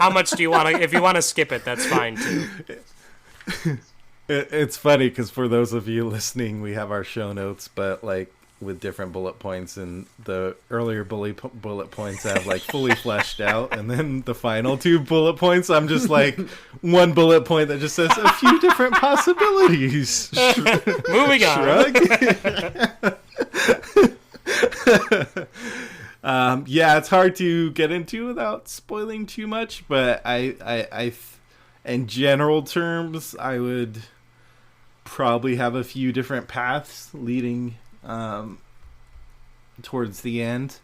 How much do you want to? If you want to skip it, that's fine too. It's funny because for those of you listening, we have our show notes, but like with different bullet points, and the earlier bullet points have like fully fleshed out, and then the final 2 bullet points, I'm just like one bullet point that just says a few different possibilities. Moving on. Yeah, it's hard to get into without spoiling too much, but I in general terms, I would probably have a few different paths leading towards the end,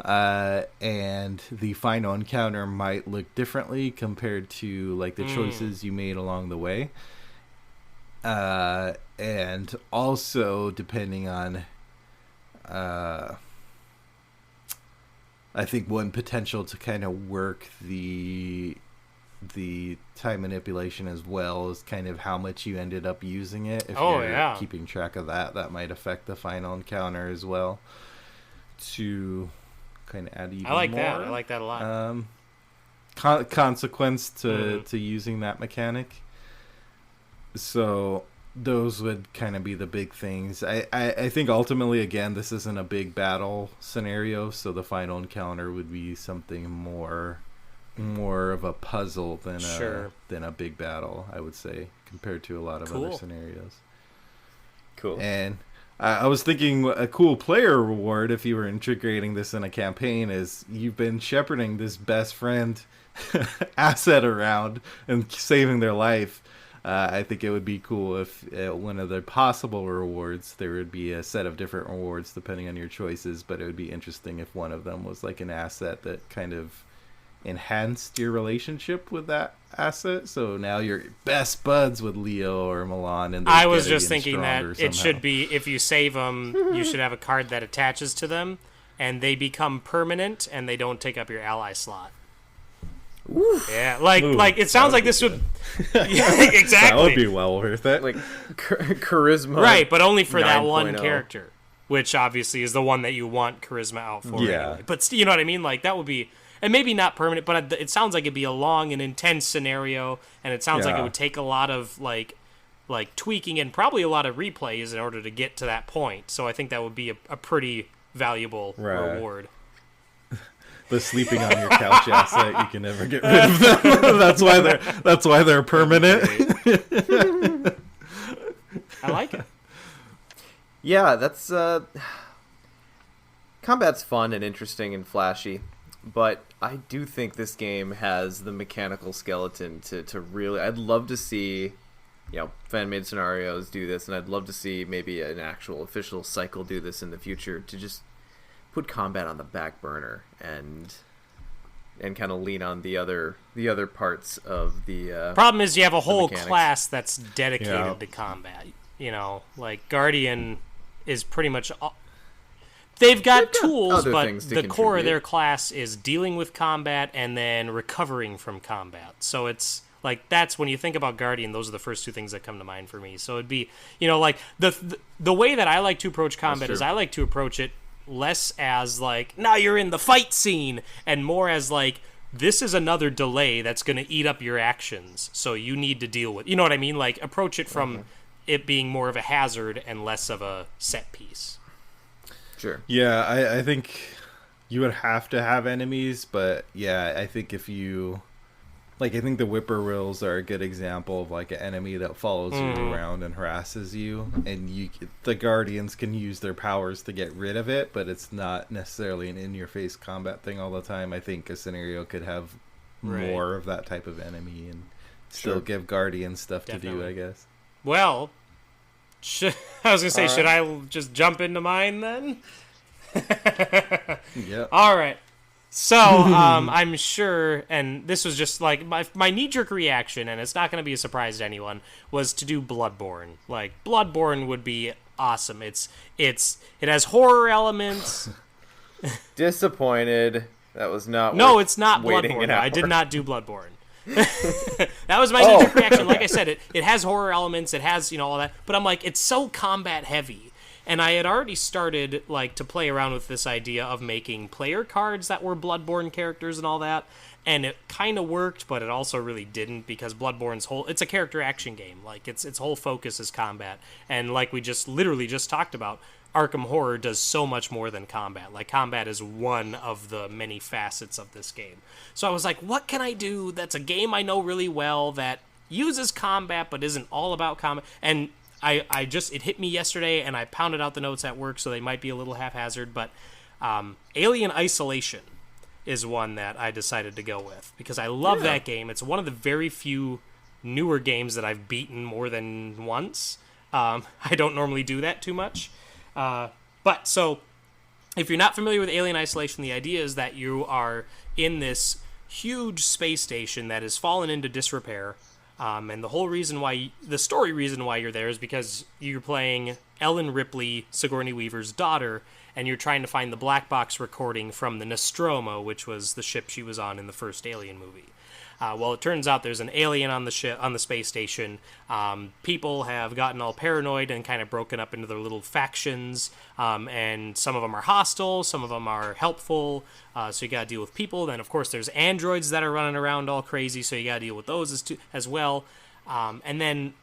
and the final encounter might look differently compared to like the choices you made along the way, and also depending on I think one potential to kind of work the time manipulation as well is kind of how much you ended up using it. If you're keeping track of that might affect the final encounter as well, to kind of add even more. I like that a lot. Consequence to using that mechanic. So those would kind of be the big things. I think ultimately, again, this isn't a big battle scenario, so the final encounter would be something more of a puzzle than a big battle, I would say, compared to a lot of other scenarios. Cool. And I was thinking a cool player reward, if you were integrating this in a campaign, is you've been shepherding this best friend asset around and saving their life. I think it would be cool if one of the possible rewards, there would be a set of different rewards depending on your choices, but it would be interesting if one of them was like an asset that kind of enhanced your relationship with that asset. So now you're best buds with Leo or Milan, and I was just thinking that it should be, if you save them, you should have a card that attaches to them, and they become permanent, and they don't take up your ally slot. Oof. Yeah, like it sounds like this would. Yeah, exactly. That would be well worth it. Like charisma, right? But only for that 9.0. one character, which obviously is the one that you want charisma out for. Yeah. Anyway. But you know what I mean? Like that would be. And maybe not permanent, but it sounds like it'd be a long and intense scenario, and it sounds like it would take a lot of like tweaking and probably a lot of replays in order to get to that point. So I think that would be a pretty valuable reward. The sleeping on your couch asset, you can never get rid of them. that's why they're permanent. I like it. Yeah, that's combat's fun and interesting and flashy. But I do think this game has the mechanical skeleton to really... I'd love to see, fan-made scenarios do this, and I'd love to see maybe an actual official cycle do this in the future, to just put combat on the back burner and kind of lean on the other parts of the... Problem is you have a whole class that's dedicated to combat. Like Guardian is pretty much... They've got tools, but the core of their class is dealing with combat and then recovering from combat. So it's like, that's when you think about Guardian, those are the first 2 things that come to mind for me. So it'd be, like the way that I like to approach combat is I like to approach it less as like, now you're in the fight scene, and more as like, this is another delay that's going to eat up your actions, so you need to deal with, you know what I mean? Like, approach it from it being more of a hazard and less of a set piece. Sure. Yeah, I think you would have to have enemies, but yeah, I think if you... Like, I think the whippoorwills are a good example of, like, an enemy that follows you around and harasses you, and the guardians can use their powers to get rid of it, but it's not necessarily an in-your-face combat thing all the time. I think a scenario could have more of that type of enemy and still give guardians stuff to do, I guess. Well, I was going to say, should I just jump into mine then? Yeah. All right. So, I'm sure, and this was just like my knee-jerk reaction, and it's not going to be a surprise to anyone, was to do Bloodborne. Like, Bloodborne would be awesome. It has horror elements. Disappointed. That was not. No, it's not waiting Bloodborne. an I hour. did not do Bloodborne. That was my knee-jerk reaction. Like I said, it has horror elements. It has, all that. But I'm like, it's so combat heavy. And I had already started, like, to play around with this idea of making player cards that were Bloodborne characters and all that. And it kind of worked, but it also really didn't, because Bloodborne's it's a character action game. Like, its whole focus is combat. And like we literally just talked about, Arkham Horror does so much more than combat. Like, combat is one of the many facets of this game. So I was like, what can I do that's a game I know really well that uses combat but isn't all about combat? And it hit me yesterday, and I pounded out the notes at work, so they might be a little haphazard, but Alien Isolation is one that I decided to go with, because I love that game. It's one of the very few newer games that I've beaten more than once. I don't normally do that too much. But, so, if you're not familiar with Alien Isolation, the idea is that you are in this huge space station that has fallen into disrepair. And the story reason why you're there is because you're playing Ellen Ripley, Sigourney Weaver's daughter, and you're trying to find the black box recording from the Nostromo, which was the ship she was on in the first Alien movie. Well, it turns out there's an alien on the space station. People have gotten all paranoid and kind of broken up into their little factions, and some of them are hostile, some of them are helpful, so you gotta deal with people. Then, of course, there's androids that are running around all crazy, so you gotta deal with those as well. And then,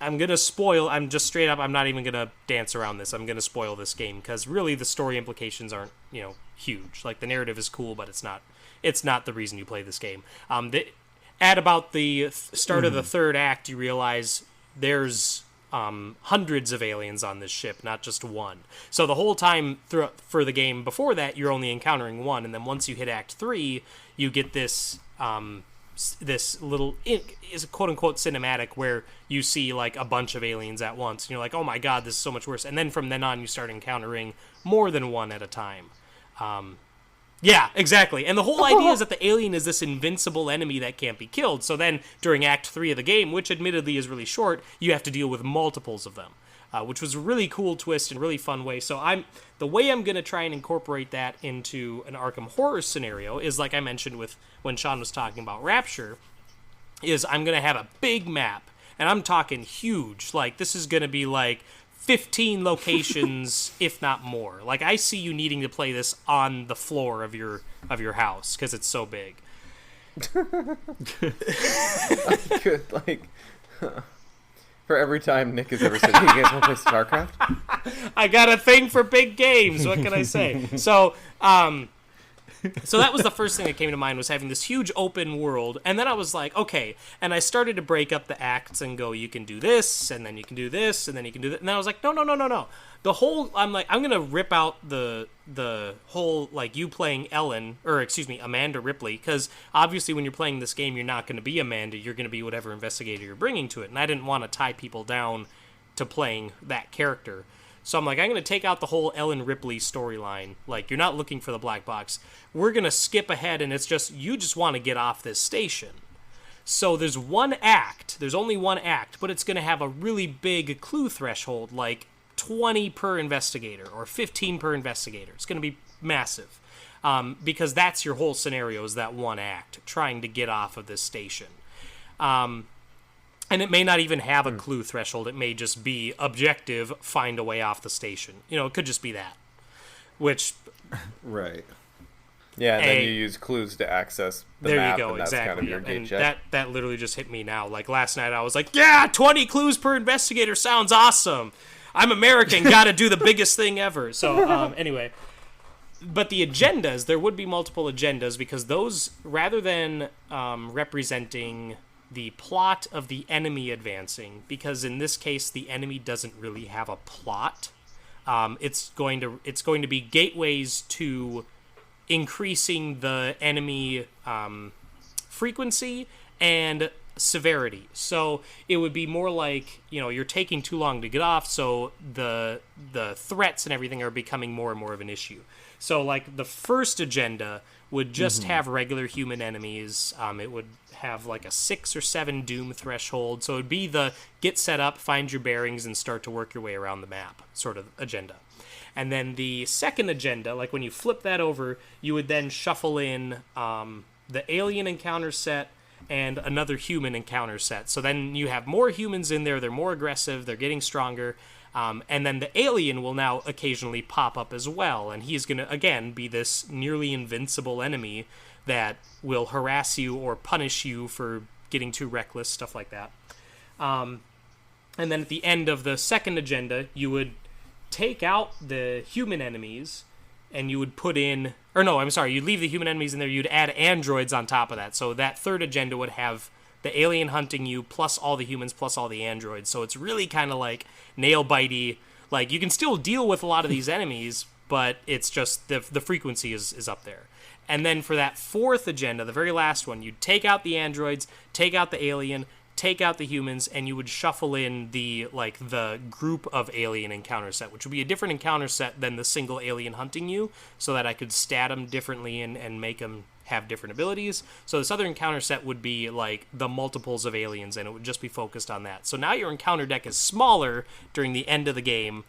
I'm just straight up, I'm not even gonna dance around this. I'm gonna spoil this game, because really the story implications aren't, huge. Like, the narrative is cool, but it's not the reason you play this game. At about the start of the third act, you realize there's hundreds of aliens on this ship, not just one. So the whole time for the game before that, you're only encountering one, and then once you hit Act 3, you get this little is quote unquote cinematic where you see like a bunch of aliens at once, and you're like, oh my god, this is so much worse. And then from then on, you start encountering more than one at a time. Yeah, exactly. And the whole idea is that the alien is this invincible enemy that can't be killed. So then, during Act 3 of the game, which admittedly is really short, you have to deal with multiples of them, which was a really cool twist and really fun way. So the way I'm going to try and incorporate that into an Arkham Horror scenario is, like I mentioned with when Sean was talking about Rapture, is I'm going to have a big map, and I'm talking huge. Like, this is going to be like 15 locations, if not more. Like, I see you needing to play this on the floor of your house because it's so big. Good, like, for every time Nick has ever said, "Hey, you guys want to play StarCraft?" I got a thing for big games. What can I say? So that was the first thing that came to mind, was having this huge open world. And then I was like, okay. And I started to break up the acts and go, you can do this, and then you can do this, and then you can do that. And I was like, no. The whole, I'm going to rip out the whole, like, you playing Amanda Ripley. Because obviously when you're playing this game, you're not going to be Amanda. You're going to be whatever investigator you're bringing to it. And I didn't want to tie people down to playing that character. So I'm like, I'm going to take out the whole Ellen Ripley storyline. Like, you're not looking for the black box. We're going to skip ahead, and it's just, you just want to get off this station. So there's one act. There's only one act, but it's going to have a really big clue threshold, like 20 per investigator or 15 per investigator. It's going to be massive. Because that's your whole scenario, is that one act, trying to get off of this station. And it may not even have a clue threshold. It may just be objective, find a way off the station. It could just be that. which Right. Yeah, and then you use clues to access the there map, you go, and that's exactly. kind of your And gate check. that literally just hit me now. Like last night, I was like, "Yeah, 20 clues per investigator sounds awesome. I'm American, got to do the biggest thing ever." So anyway, but the agendas, there would be multiple agendas because those, rather than representing the plot of the enemy advancing, because in this case the enemy doesn't really have a plot. It's going to be gateways to increasing the enemy frequency and severity. So it would be more like, you're taking too long to get off, so the threats and everything are becoming more and more of an issue. So like the first agenda would just have regular human enemies. It would have like a 6 or 7 doom threshold. So it would be the get set up, find your bearings, and start to work your way around the map sort of agenda. And then the second agenda, like when you flip that over, you would then shuffle in the alien encounter set and another human encounter set. So then you have more humans in there. They're more aggressive. They're getting stronger. And then the alien will now occasionally pop up as well. And he's going to, again, be this nearly invincible enemy that will harass you or punish you for getting too reckless, stuff like that. And then at the end of the second agenda, you would take out the human enemies and you would put in, or no, I'm sorry, you'd leave the human enemies in there, you'd add androids on top of that. So that third agenda would have the alien hunting you, plus all the humans, plus all the androids. So it's really kind of like nail-bitey. Like, you can still deal with a lot of these enemies, but it's just the frequency is up there. And then for that fourth agenda, the very last one, you'd take out the androids, take out the alien, take out the humans, and you would shuffle in the group of alien encounter set, which would be a different encounter set than the single alien hunting you, so that I could stat them differently and make them have different abilities. So this other encounter set would be like the multiples of aliens, and it would just be focused on that. So now your encounter deck is smaller during the end of the game,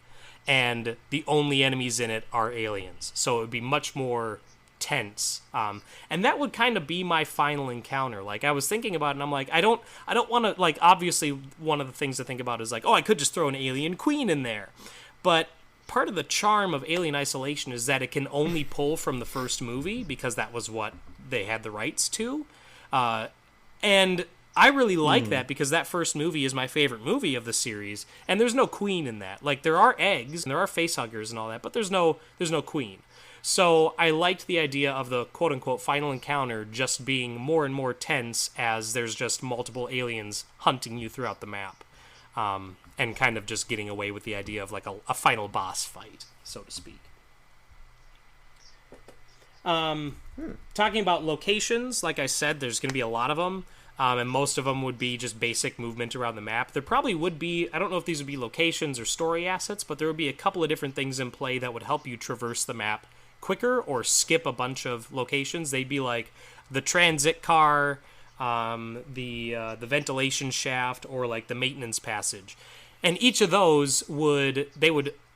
and the only enemies in it are aliens. So it would be much more tense, and that would kind of be my final encounter. Like, I was thinking about it, and I'm like, I don't want to, like, obviously one of the things to think about is like, oh, I could just throw an alien queen in there, but part of the charm of Alien Isolation is that it can only pull from the first movie because that was what they had the rights to, and I really like that because that first movie is my favorite movie of the series, and there's no queen in that. Like, there are eggs and there are facehuggers and all that, but there's no queen. So I liked the idea of the quote-unquote final encounter just being more and more tense as there's just multiple aliens hunting you throughout the map, and kind of just getting away with the idea of like a final boss fight, so to speak. Talking about locations, like I said, there's going to be a lot of them, and most of them would be just basic movement around the map. There probably would be, I don't know if these would be locations or story assets, but there would be a couple of different things in play that would help you traverse the map quicker or skip a bunch of locations. They'd be like the transit car, the ventilation shaft, or like the maintenance passage. And each of those would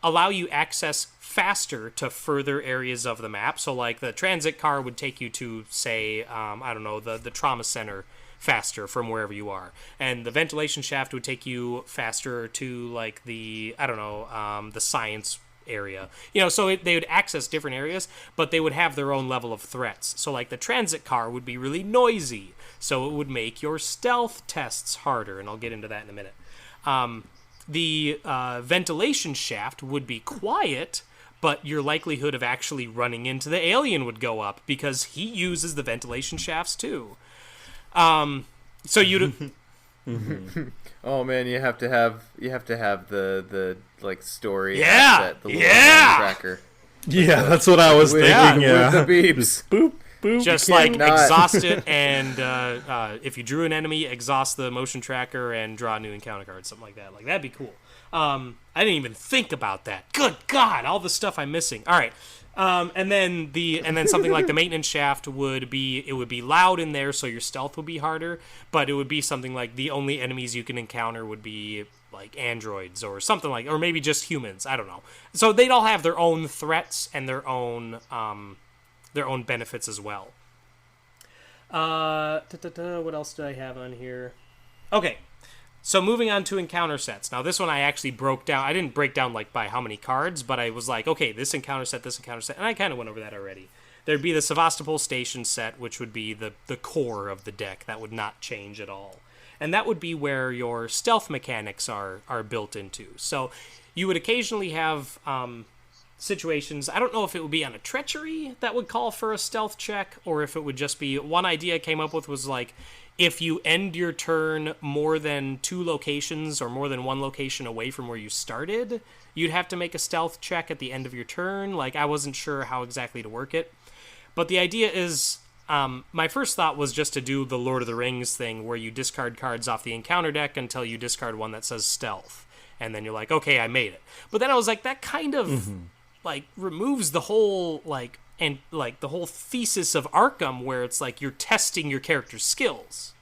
allow you access faster to further areas of the map. So like the transit car would take you to, say, I don't know, the trauma center faster from wherever you are. And the ventilation shaft would take you faster to like the, I don't know, the science area. So they would access different areas, but they would have their own level of threats. So like the transit car would be really noisy, so it would make your stealth tests harder, and I'll get into that in a minute. The ventilation shaft would be quiet, but your likelihood of actually running into the alien would go up because he uses the ventilation shafts too. So you'd Oh man, you have to have the like story Yeah, asset, the little tracker. Yeah, that's what I was thinking. Yeah, with the beeps. boop boop. just You like cannot. exhaust it, and if you drew an enemy, exhaust the motion tracker and draw a new encounter card, something like that. Like, that'd be cool. I didn't even think about that. Good God, all the stuff I'm missing. All right. And then something like the maintenance shaft would be loud in there, so your stealth would be harder, but it would be something like the only enemies you can encounter would be like androids or something like, or maybe just humans. I don't know. So they'd all have their own threats and their own benefits as well. What else did I have on here? Okay. So moving on to encounter sets. Now this one I actually broke down. I didn't break down like by how many cards, but I was like, okay, this encounter set, and I kind of went over that already. There'd be the Sevastopol Station set, which would be the core of the deck. That would not change at all. And that would be where your stealth mechanics are built into. So you would occasionally have situations, I don't know if it would be on a treachery that would call for a stealth check, or if it would just be, one idea I came up with was like, if you end your turn more than 2 locations or more than 1 location away from where you started, you'd have to make a stealth check at the end of your turn. Like, I wasn't sure how exactly to work it. But the idea is, my first thought was just to do the Lord of the Rings thing, where you discard cards off the encounter deck until you discard one that says stealth. And then you're like, okay, I made it. But then I was like, that kind of, like, removes the whole, like, and like the whole thesis of Arkham, where it's like you're testing your character's skills.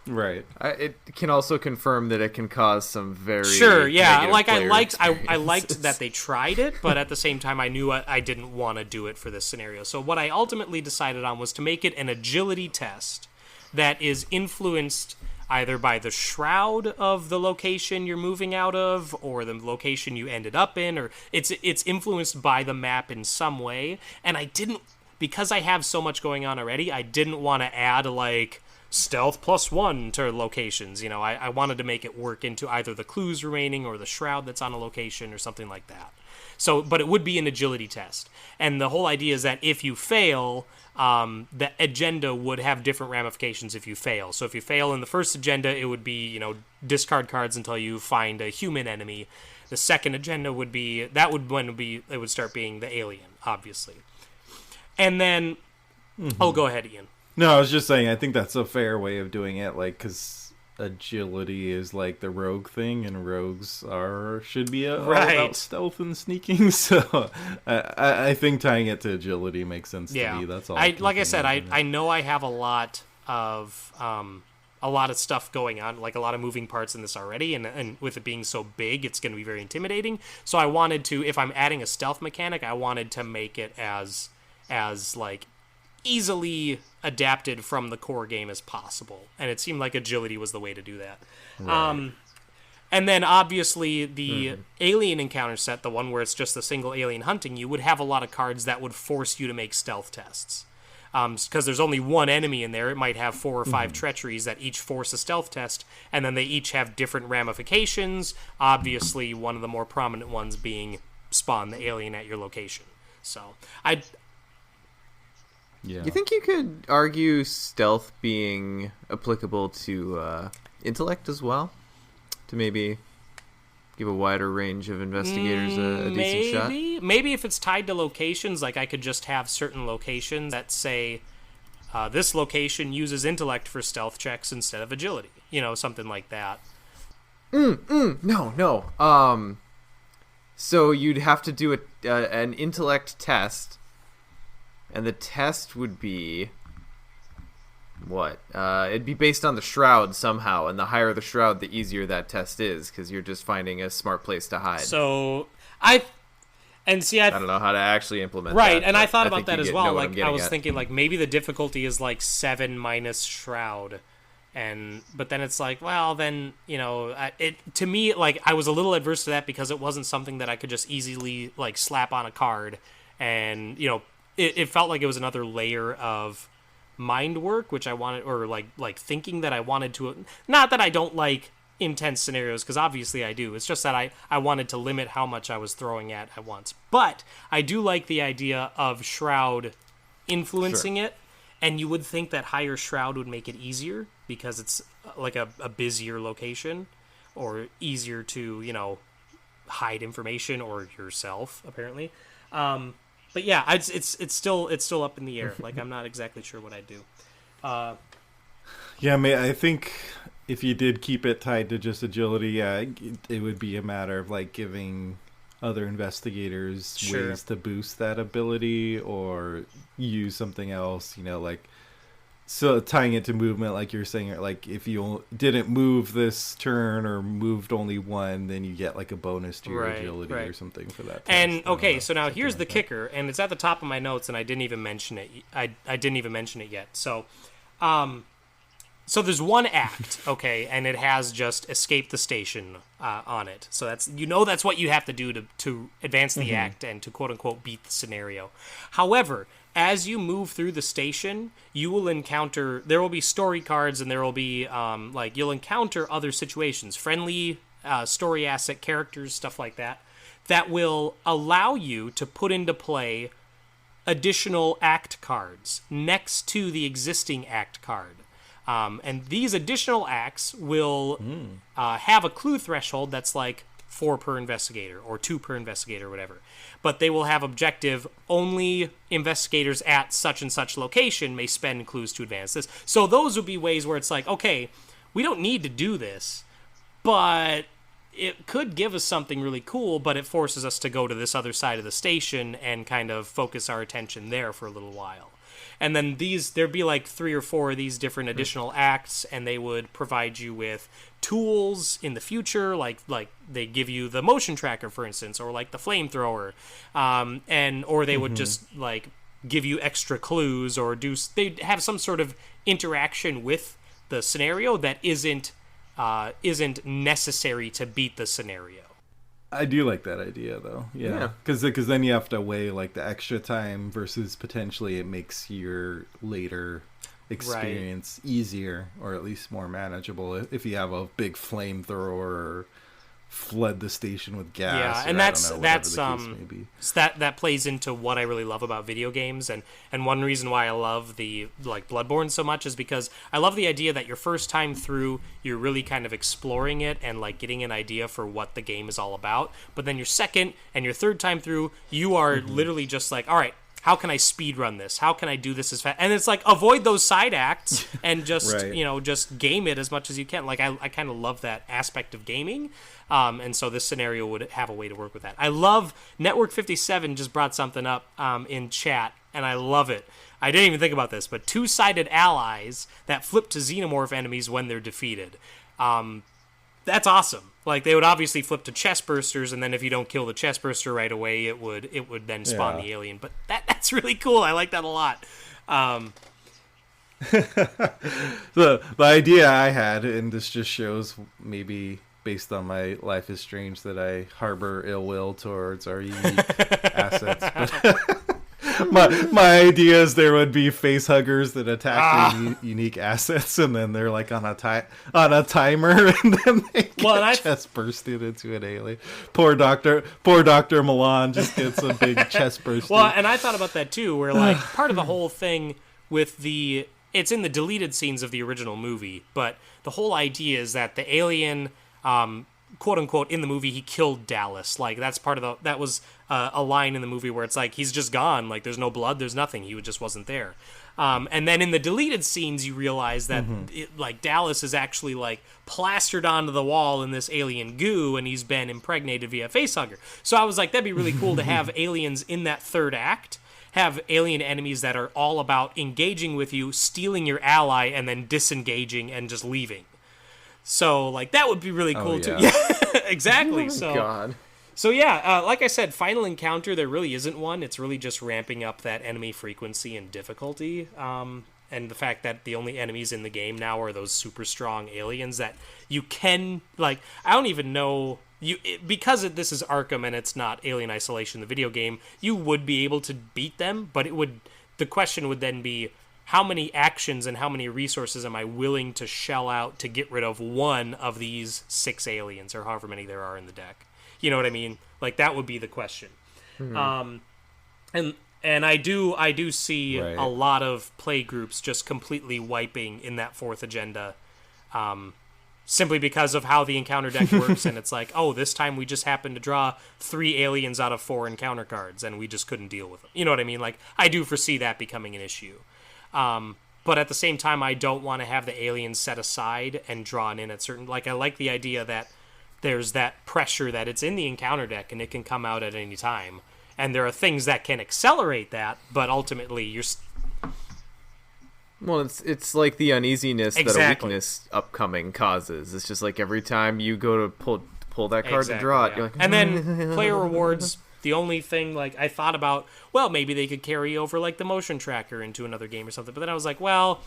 Right. It can also confirm that it can cause some very like I liked that they tried it, but at the same time I knew I didn't want to do it for this scenario. So what I ultimately decided on was to make it an agility test that is influenced either by the shroud of the location you're moving out of, or the location you ended up in, or it's influenced by the map in some way. And I didn't, because I have so much going on already, I didn't want to add like stealth +1 to locations. You know, I wanted to make it work into either the clues remaining or the shroud that's on a location or something like that. So, but it would be an agility test. And the whole idea is that if you fail, the agenda would have different ramifications if you fail. So if you fail in the first agenda, it would be, you know, discard cards until you find a human enemy. The second agenda would be, it would start being the alien, obviously. And then, oh, go ahead, Ian. No, I was just saying, I think that's a fair way of doing it, like, because agility is like the rogue thing, and rogues should be all about stealth and sneaking. So I think tying it to agility makes sense to me. That's all. Like I said, I know I have a lot of stuff going on, like a lot of moving parts in this already, and with it being so big, it's going to be very intimidating. So I wanted to, if I'm adding a stealth mechanic, I wanted to make it as like easily adapted from the core game as possible, and it seemed like agility was the way to do that. Right. And then obviously the alien encounter set, the one where it's just a single alien hunting you, would have a lot of cards that would force you to make stealth tests, because there's only one enemy in there. It might have 4 or 5 treacheries that each force a stealth test, and then they each have different ramifications, obviously one of the more prominent ones being spawn the alien at your location. So You think you could argue stealth being applicable to intellect as well? To maybe give a wider range of investigators a decent shot? Maybe if it's tied to locations, like I could just have certain locations that say, this location uses intellect for stealth checks instead of agility. You know, something like that. No. So you'd have to do an intellect test. And the test would be what? It'd be based on the shroud somehow, and the higher the shroud, the easier that test is, because you're just finding a smart place to hide. So I don't know how to actually implement that. Right, that, and I thought about that as well. Like I was thinking, like maybe the difficulty is like 7 minus shroud, but then it's like, well, then you know, to me, like I was a little adverse to that because it wasn't something that I could just easily like slap on a card, and you know. It felt like it was another layer of mind work, which I wanted, or like thinking that I wanted to. Not that I don't like intense scenarios, because obviously I do. It's just that I wanted to limit how much I was throwing at once. But I do like the idea of Shroud influencing it, and you would think that higher Shroud would make it easier because it's like a busier location, or easier to, you know, hide information or yourself, apparently. But yeah, it's still up in the air. Like I'm not exactly sure what I'd do. I think if you did keep it tied to just agility, it would be a matter of like giving other investigators ways to boost that ability or use something else. You know, like so tying it to movement, like you're saying, like if you didn't move this turn or moved only one, then you get like a bonus to your agility or something for that test. And okay, so now here's the kicker, and it's at the top of my notes, and I didn't even mention it. I didn't even mention it yet. So, So there's one act, okay, and it has just escape the station on it. So that's that's what you have to do to advance the act and to quote unquote beat the scenario. However, as you move through the station, you will encounter, there will be story cards, and there will be you'll encounter other situations, friendly story asset characters, stuff like that, that will allow you to put into play additional act cards next to the existing act card. And these additional acts will have a clue threshold that's like 4 per investigator or 2 per investigator or whatever. But they will have objective, only investigators at such and such location may spend clues to advance this. So those would be ways where it's like, okay, we don't need to do this, but it could give us something really cool, but it forces us to go to this other side of the station and kind of focus our attention there for a little while. And then there'd be like 3 or 4 of these different additional acts, and they would provide you with tools in the future, like they give you the motion tracker, for instance, or like the flamethrower, or they would just like give you extra clues, or they'd have some sort of interaction with the scenario that isn't necessary to beat the scenario. I do like that idea, though. Yeah, because then you have to weigh like the extra time versus potentially it makes your later experience easier, or at least more manageable if you have a big flamethrower or fled the station with gas. Yeah, and that plays into what I really love about video games, and one reason why I love the Bloodborne so much is because I love the idea that your first time through you're really kind of exploring it and like getting an idea for what the game is all about, but then your second and your third time through you are literally just like, all right, how can I speed run this? How can I do this as fast? And it's like, avoid those side acts and just just game it as much as you can. Like I kind of love that aspect of gaming. And so this scenario would have a way to work with that. I love Network 57 just brought something up in chat, and I love it. I didn't even think about this, but 2-sided allies that flip to xenomorph enemies when they're defeated. That's awesome. Like they would obviously flip to chest bursters, and then if you don't kill the chest burster right away, it would then spawn the alien. But that's really cool. I like that a lot. The idea I had, and this just shows maybe based on my life is strange that I harbor ill will towards our unique assets. But my idea is there would be face huggers that attack your unique assets, and then they're like on a timer, and then they get chest bursted into an alien. Poor Dr. Milan just gets a big chest burst. Well, and I thought about that too, where like part of the whole thing with it's in the deleted scenes of the original movie, but the whole idea is that the alien, quote unquote, in the movie he killed Dallas. Like that's part of that was a line in the movie where it's like he's just gone, like there's no blood, there's nothing, he just wasn't there. And then in the deleted scenes you realize that like Dallas is actually like plastered onto the wall in this alien goo, and he's been impregnated via facehugger. So I was like, that'd be really cool to have aliens in that third act, have alien enemies that are all about engaging with you, stealing your ally, and then disengaging and just leaving. So, like, that would be really cool, too. Yeah, exactly. God. So, yeah, like I said, Final Encounter, there really isn't one. It's really just ramping up that enemy frequency and difficulty. And the fact that the only enemies in the game now are those super strong aliens that you can, like, I don't even know... because this is Arkham and it's not Alien Isolation, the video game, you would be able to beat them, but the question would then be, how many actions and how many resources am I willing to shell out to get rid of one of these 6 aliens, or however many there are in the deck? You know what I mean? Like, that would be the question. And I do see a lot of play groups just completely wiping in that 4th agenda, simply because of how the encounter deck works. And it's like, oh, this time we just happened to draw 3 aliens out of 4 encounter cards, and we just couldn't deal with them. You know what I mean? Like, I do foresee that becoming an issue. But at the same time, I don't want to have the aliens set aside and drawn in at certain... Like, I like the idea that there's that pressure that it's in the encounter deck and it can come out at any time. And there are things that can accelerate that, but ultimately you're... Well, it's like the uneasiness that a weakness upcoming causes. It's just like every time you go to pull that card to draw it, you're like... And then player rewards... The only thing, like, I thought about, well, maybe they could carry over, like, the motion tracker into another game or something. But then I was like, well,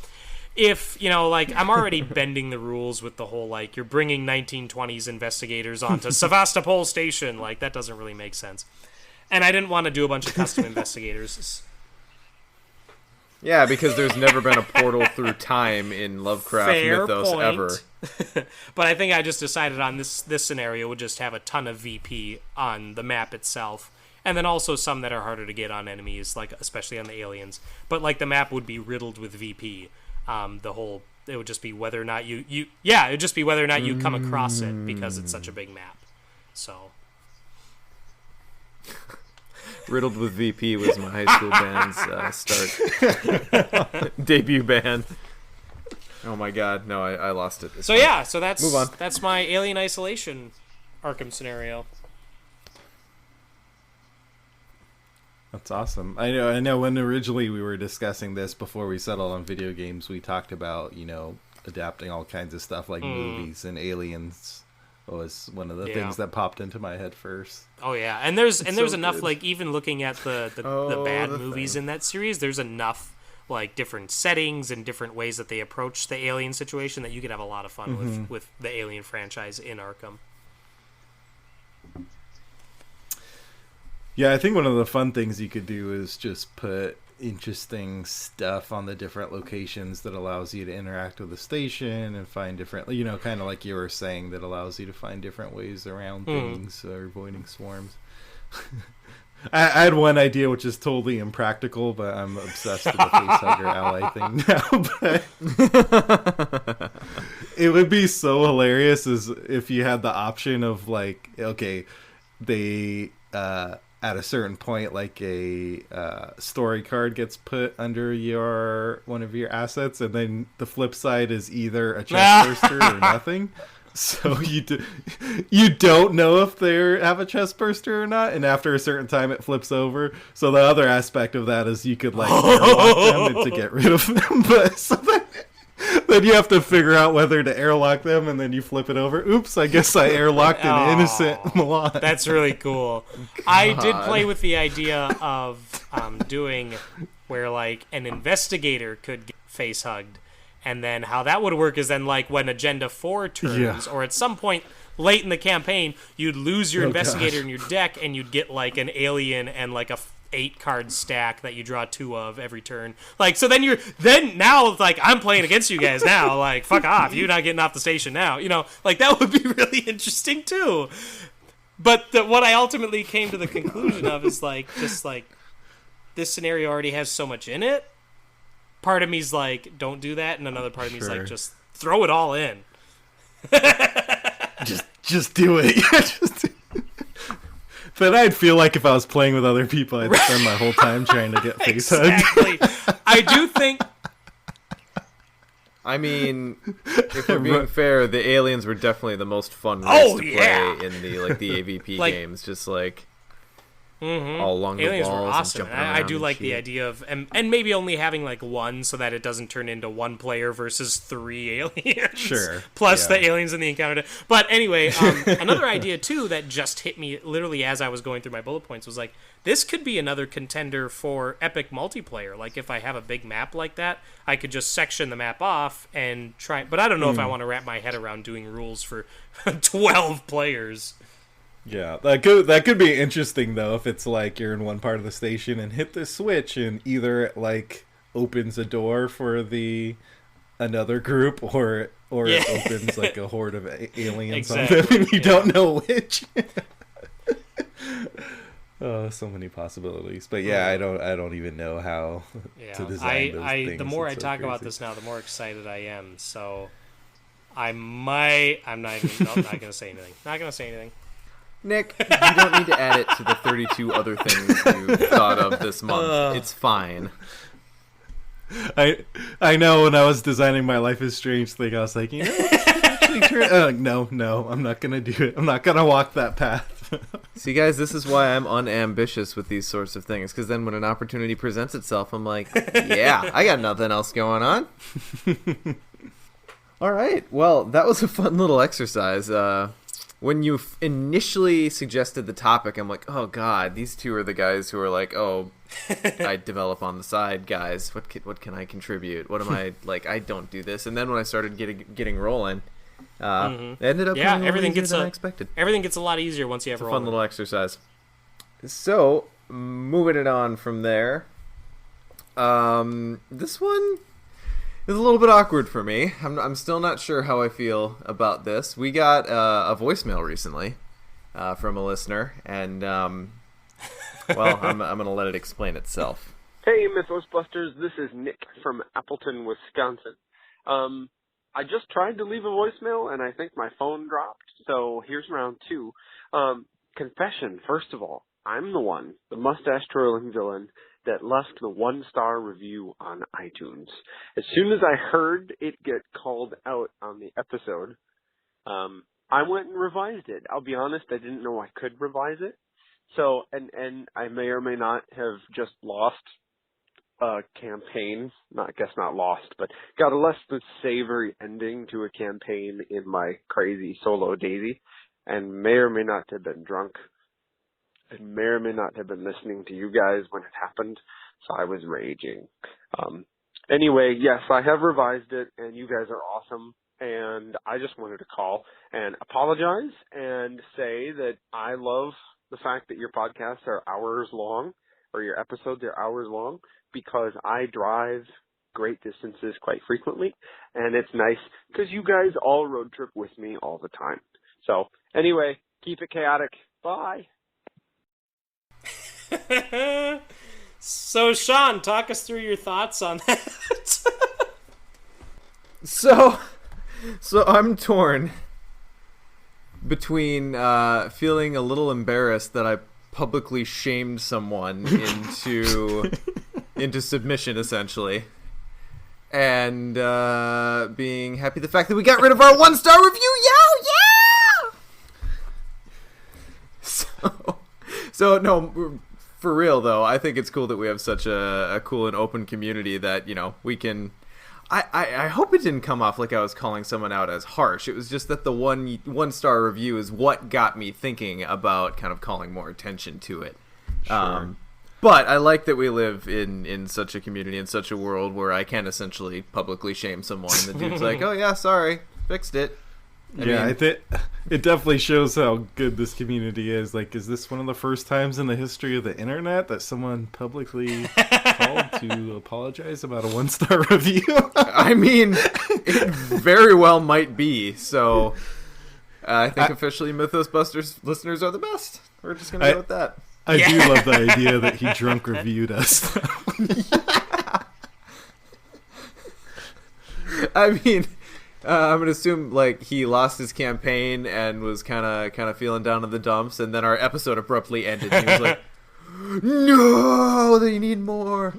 if, you know, like, I'm already bending the rules with the whole, like, you're bringing 1920s investigators onto Sevastopol Station. Like, that doesn't really make sense. And I didn't want to do a bunch of custom investigators. Yeah, because there's never been a portal through time in Lovecraft mythos ever. But I think I just decided on this scenario would just have a ton of VP on the map itself. And then also some that are harder to get on enemies, like especially on the aliens. But like the map would be riddled with VP. It would just be whether or not it would just be whether or not you come across it because it's such a big map. So Riddled with VP was my high school band's start debut band. Oh my god, no, I lost it. So that's move on. That's my Alien Isolation Arkham scenario. That's awesome. I know when originally we were discussing this before we settled on video games, we talked about, you know, adapting all kinds of stuff like movies, and Aliens was one of the things that popped into my head first. Oh yeah, and there's enough good. like even looking at the bad movies in that series, there's enough like different settings and different ways that they approach the alien situation that you could have a lot of fun with the Alien franchise in Arkham. Yeah, I think one of the fun things you could do is just put interesting stuff on the different locations that allows you to interact with the station and find different, you know, kind of like you were saying, that allows you to find different ways around things or avoiding swarms. I had one idea which is totally impractical, but I'm obsessed with the facehugger ally thing now. But it would be so hilarious as if you had the option of like, okay, they at a certain point, like a story card gets put under one of your assets, and then the flip side is either a chest burster or nothing. So you don't know if they have a chest burster or not, and after a certain time it flips over. So the other aspect of that is you could like airlock them to get rid of them, but so then you have to figure out whether to airlock them, and then you flip it over. Oops, I guess I airlocked an innocent Milan. That's really cool. I did play with the idea of doing where like an investigator could get face hugged. And then how that would work is then like when Agenda 4 turns, or at some point late in the campaign, you'd lose your investigator in your deck, and you'd get like an alien and like a 8-card stack that you draw 2 of every turn. Like, so then now it's like, I'm playing against you guys now. Like, fuck off. You're not getting off the station now. You know, like that would be really interesting too. But what I ultimately came to the conclusion of is like, just like, this scenario already has so much in it. Part of me's like, don't do that, and another part of me's like, just throw it all in. just do it. But I'd feel like if I was playing with other people, I'd spend my whole time trying to get face hugged. I do think. I mean, if we're being fair, the aliens were definitely the most fun race to play in the AVP games. Just like. All along aliens the walls were awesome. And jumping around I do like the idea of and maybe only having like one so that it doesn't turn into one player versus 3 aliens. Sure. Plus the aliens in the encounter. But anyway, another idea too that just hit me literally as I was going through my bullet points was like, this could be another contender for epic multiplayer. Like if I have a big map like that, I could just section the map off and try. But I don't know if I want to wrap my head around doing rules for 12 players. Yeah, that could be interesting though, if it's like you're in one part of the station and hit the switch and either it like opens a door for another group or it opens like a horde of aliens on them and you don't know which. Oh, so many possibilities. But yeah, I don't even know how to design those things. The more I talk about this now, the more excited I am. So I'm not gonna say anything. Not gonna say anything. Nick, you don't need to add it to the 32 other things you thought of this month. It's fine. I know when I was designing my Life is Strange thing, I was like, you know, no, I'm not going to do it. I'm not going to walk that path. See, guys, this is why I'm unambitious with these sorts of things, because then when an opportunity presents itself, I'm like, yeah, I got nothing else going on. All right, well, that was a fun little exercise. when you initially suggested the topic, I'm like, oh god, these two are the guys who are like, oh, I develop on the side, guys. What can I contribute? What am I like? I don't do this. And then when I started getting rolling, it ended up everything gets than I expected. Everything gets a lot easier once you have It's a rolling. fun little exercise. So moving it on from there, this one is a little bit awkward for me. I'm still not sure how I feel about this. We got a voicemail recently from a listener, and well, I'm gonna let it explain itself. Hey, Mythos Busters, this is Nick from Appleton, Wisconsin. I just tried to leave a voicemail, and I think my phone dropped, so here's round two. Confession, first of all, I'm the mustache-twirling villain that left the 1-star review on iTunes. As soon as I heard it get called out on the episode, I went and revised it. I'll be honest, I didn't know I could revise it. So, and I may or may not have just lost a campaign. I guess not lost, but got a less than savory ending to a campaign in my crazy solo daisy, and may or may not have been drunk. I may or may not have been listening to you guys when it happened, so I was raging. Anyway, yes, I have revised it, and you guys are awesome, and I just wanted to call and apologize and say that I love the fact that your podcasts are hours long, or your episodes are hours long, because I drive great distances quite frequently, and it's nice because you guys all road trip with me all the time. So, anyway, keep it chaotic. Bye. So, Sean, talk us through your thoughts on that. So I'm torn between feeling a little embarrassed that I publicly shamed someone into submission, essentially, and being happy the fact that we got rid of our 1-star review. Yeah! So no. For real, though, I think it's cool that we have such a cool and open community that, you know, we can... I hope it didn't come off like I was calling someone out as harsh. It was just that the 1-star review is what got me thinking about kind of calling more attention to it. Sure. But I like that we live in such a community, in such a world where I can essentially publicly shame someone. And the dude's like, oh, yeah, sorry, fixed it. I think it definitely shows how good this community is. Like, is this one of the first times in the history of the internet that someone publicly called to apologize about a 1-star review? I mean, it very well might be. So, I think officially Mythos Busters listeners are the best. We're just going to go with that. I do love the idea that he drunk reviewed us. I mean... I'm gonna assume like he lost his campaign and was kind of feeling down in the dumps, and then our episode abruptly ended. And he was like, "No, they need more."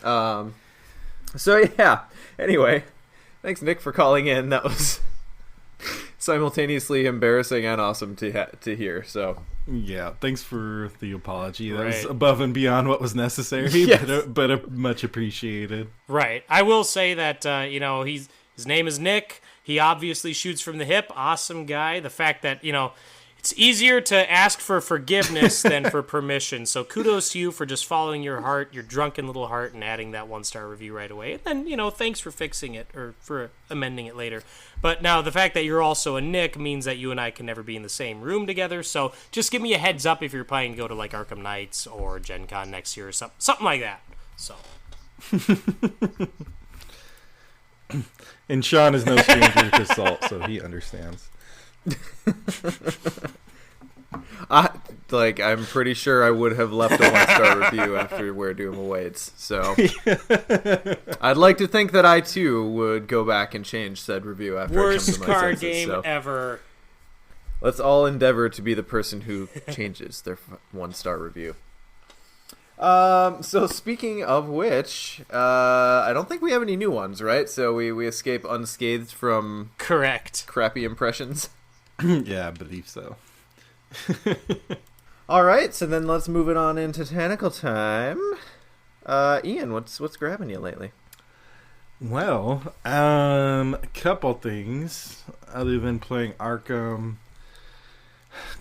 So yeah. Anyway, thanks Nick for calling in. That was simultaneously embarrassing and awesome to hear. So yeah, thanks for the apology. That was Right. above and beyond what was necessary, Yes. but much appreciated. Right. I will say that, his name is Nick. He obviously shoots from the hip. Awesome guy. The fact that, it's easier to ask for forgiveness than for permission. So kudos to you for just following your heart, your drunken little heart, and adding that 1-star review right away. And then, thanks for fixing it or for amending it later. But now the fact that you're also a Nick means that you and I can never be in the same room together. So just give me a heads up if you're planning to go to like Arkham Knights or Gen Con next year or something like that. So... And Sean is no stranger to salt, so he understands. I'm pretty sure I would have left a 1-star review after Where Doom Awaits. So I'd like to think that I too would go back and change said review after I come Worst to my card senses, game so. ever. Let's all endeavor to be the person who changes their 1-star review. So speaking of which, I don't think we have any new ones, right? So we escape unscathed from Correct. crappy impressions. Yeah, I believe so. All right, so then let's move it on into Tentacle time. Ian, what's grabbing you lately? Well, couple things other than playing Arkham.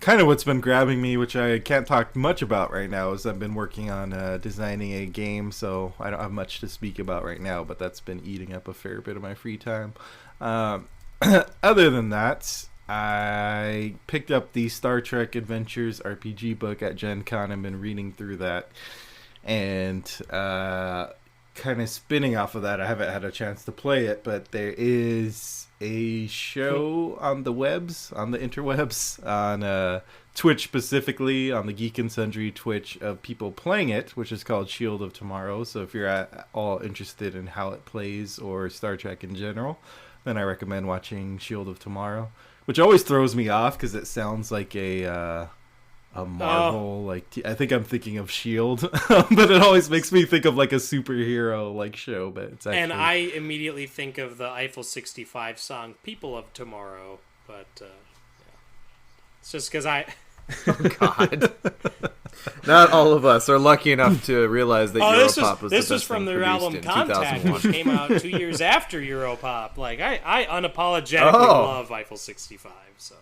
Kind of what's been grabbing me, which I can't talk much about right now, is I've been working on designing a game, so I don't have much to speak about right now, but that's been eating up a fair bit of my free time. Other than that, I picked up the Star Trek Adventures RPG book at Gen Con and been reading through that. And kind of spinning off of that, I haven't had a chance to play it, but there is a show on the interwebs, on Twitch specifically, on the Geek and Sundry Twitch, of people playing it, which is called Shield of Tomorrow. So if you're at all interested in how it plays or Star Trek in general, then I recommend watching Shield of Tomorrow, which always throws me off because it sounds like a Marvel, I think I'm thinking of Shield, but it always makes me think of like a superhero like show. But it's actually... And I immediately think of the Eiffel 65 song "People of Tomorrow," but yeah. It's just because I. Oh God! Not all of us are lucky enough to realize that Europop was the best this was from thing their produced album in Contact, 2001. which came out 2 years after Europop. Like I unapologetically love Eiffel 65. So.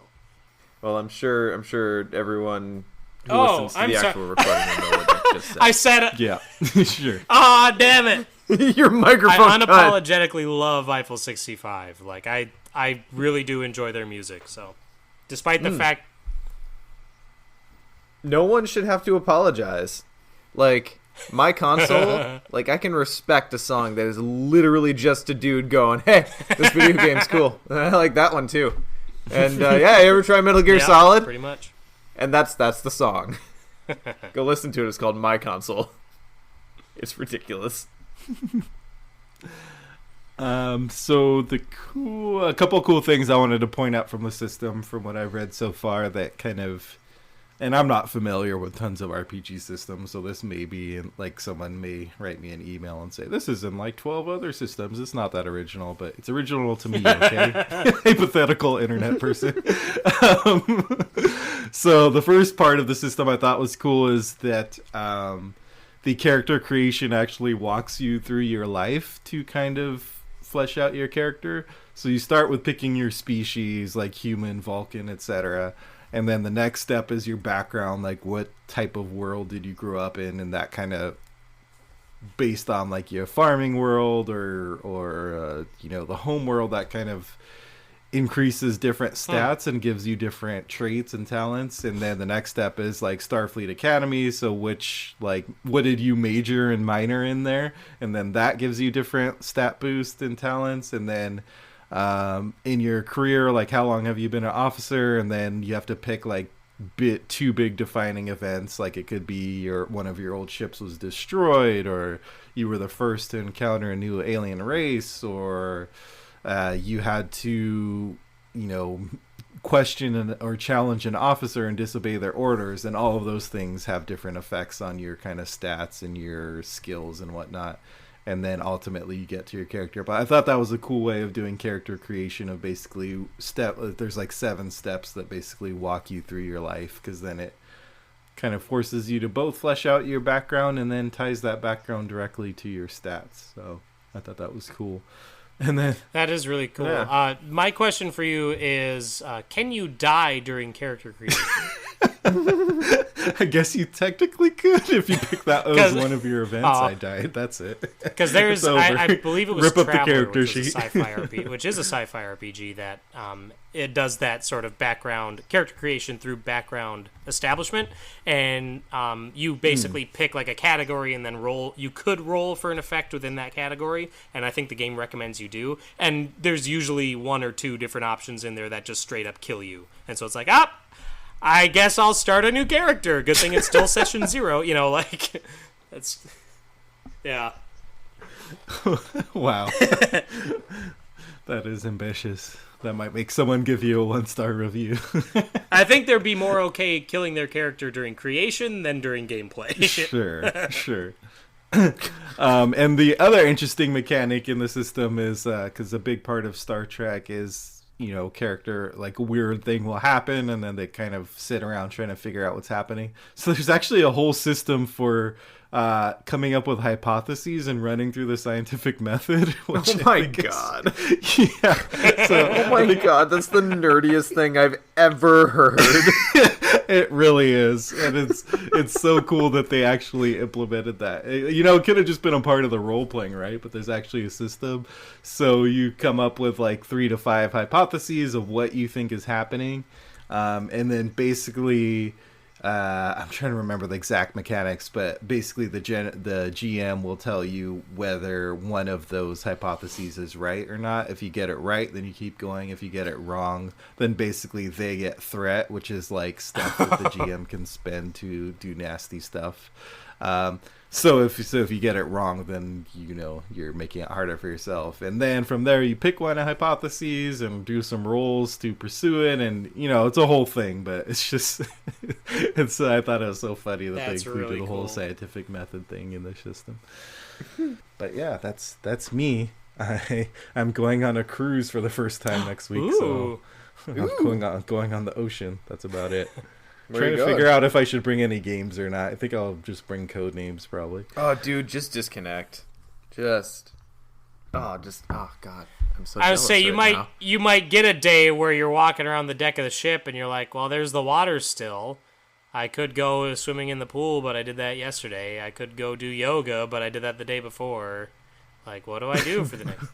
Well, I'm sure everyone who listens to the actual recording will know what I just said. I said it. Yeah, sure. Ah, damn it! Your microphone. I unapologetically love Eiffel 65. Like I really do enjoy their music. So, despite the fact, no one should have to apologize. Like my console, like I can respect a song that is literally just a dude going, "Hey, this video game's cool." I like that one too. And you ever try Metal Gear Solid? Pretty much. And that's the song. Go listen to it. It's called My Console. It's ridiculous. So a couple cool things I wanted to point out from the system, from what I've read so far, that kind of, and I'm not familiar with tons of RPG systems, so this may be like someone may write me an email and say, this is in like 12 other systems. It's not that original, but it's original to me, okay? Hypothetical internet person. So the first part of the system I thought was cool is that the character creation actually walks you through your life to kind of flesh out your character. So you start with picking your species, like human, Vulcan, etc., and then the next step is your background, like what type of world did you grow up in, and that kind of based on like your farming world or the home world, that kind of increases different stats and gives you different traits and talents. And then the next step is like Starfleet Academy, so what did you major and minor in there, and then that gives you different stat boost and talents. And then in your career, like how long have you been an officer, and then you have to pick like two big defining events, like it could be one of your old ships was destroyed, or you were the first to encounter a new alien race, or you had to question or challenge an officer and disobey their orders, and all of those things have different effects on your kind of stats and your skills and whatnot. And then ultimately you get to your character. But I thought that was a cool way of doing character creation, of basically there's like 7 steps that basically walk you through your life, because then it kind of forces you to both flesh out your background and then ties that background directly to your stats. So I thought that was cool. And then that is really cool. Yeah. My question for you is, can you die during character creation? I guess you technically could if you pick that as one of your events. I died. That's it. Because there's, I believe it was Rip up the Traveler, character which sheet. is a sci-fi RPG, which is a sci-fi RPG that it does that sort of background character creation through background establishment, and you basically pick like a category and then roll. You could roll for an effect within that category, and I think the game recommends you do. And there's usually 1 or 2 different options in there that just straight up kill you, and so it's like I guess I'll start a new character. Good thing it's still session 0. That's yeah. Wow. That is ambitious. That might make someone give you a 1-star review. I think they'd be more okay killing their character during creation than during gameplay. Sure. And the other interesting mechanic in the system is, because a big part of Star Trek is character, like a weird thing will happen, and then they kind of sit around trying to figure out what's happening. So there's actually a whole system for coming up with hypotheses and running through the scientific method. Which Oh my god. Yeah. So, oh my god, that's the nerdiest thing I've ever heard. It really is, and it's so cool that they actually implemented that. It could have just been a part of the role playing, right? But there's actually a system, so you come up with like 3 to 5 hypotheses of what you think is happening, and then basically, I'm trying to remember the exact mechanics, but basically the GM will tell you whether one of those hypotheses is right or not. If you get it right, then you keep going. If you get it wrong, then basically they get threat, which is like stuff that the GM can spend to do nasty stuff. So if you get it wrong, then you're making it harder for yourself. And then from there, you pick one of hypotheses and do some rolls to pursue it, and it's a whole thing. But it's just I thought it was so funny that That's they included really a whole cool. scientific method thing in the system. But yeah, that's me. I'm going on a cruise for the first time next week, so I'm going on the ocean. That's about it. Trying to figure out if I should bring any games or not. I think I'll just bring code names probably. Oh, dude, just disconnect. Oh god, I'm so. I would jealous say right you might get a day where you're walking around the deck of the ship and you're like, well, there's the water still. I could go swimming in the pool, but I did that yesterday. I could go do yoga, but I did that the day before. Like, what do I do for the next?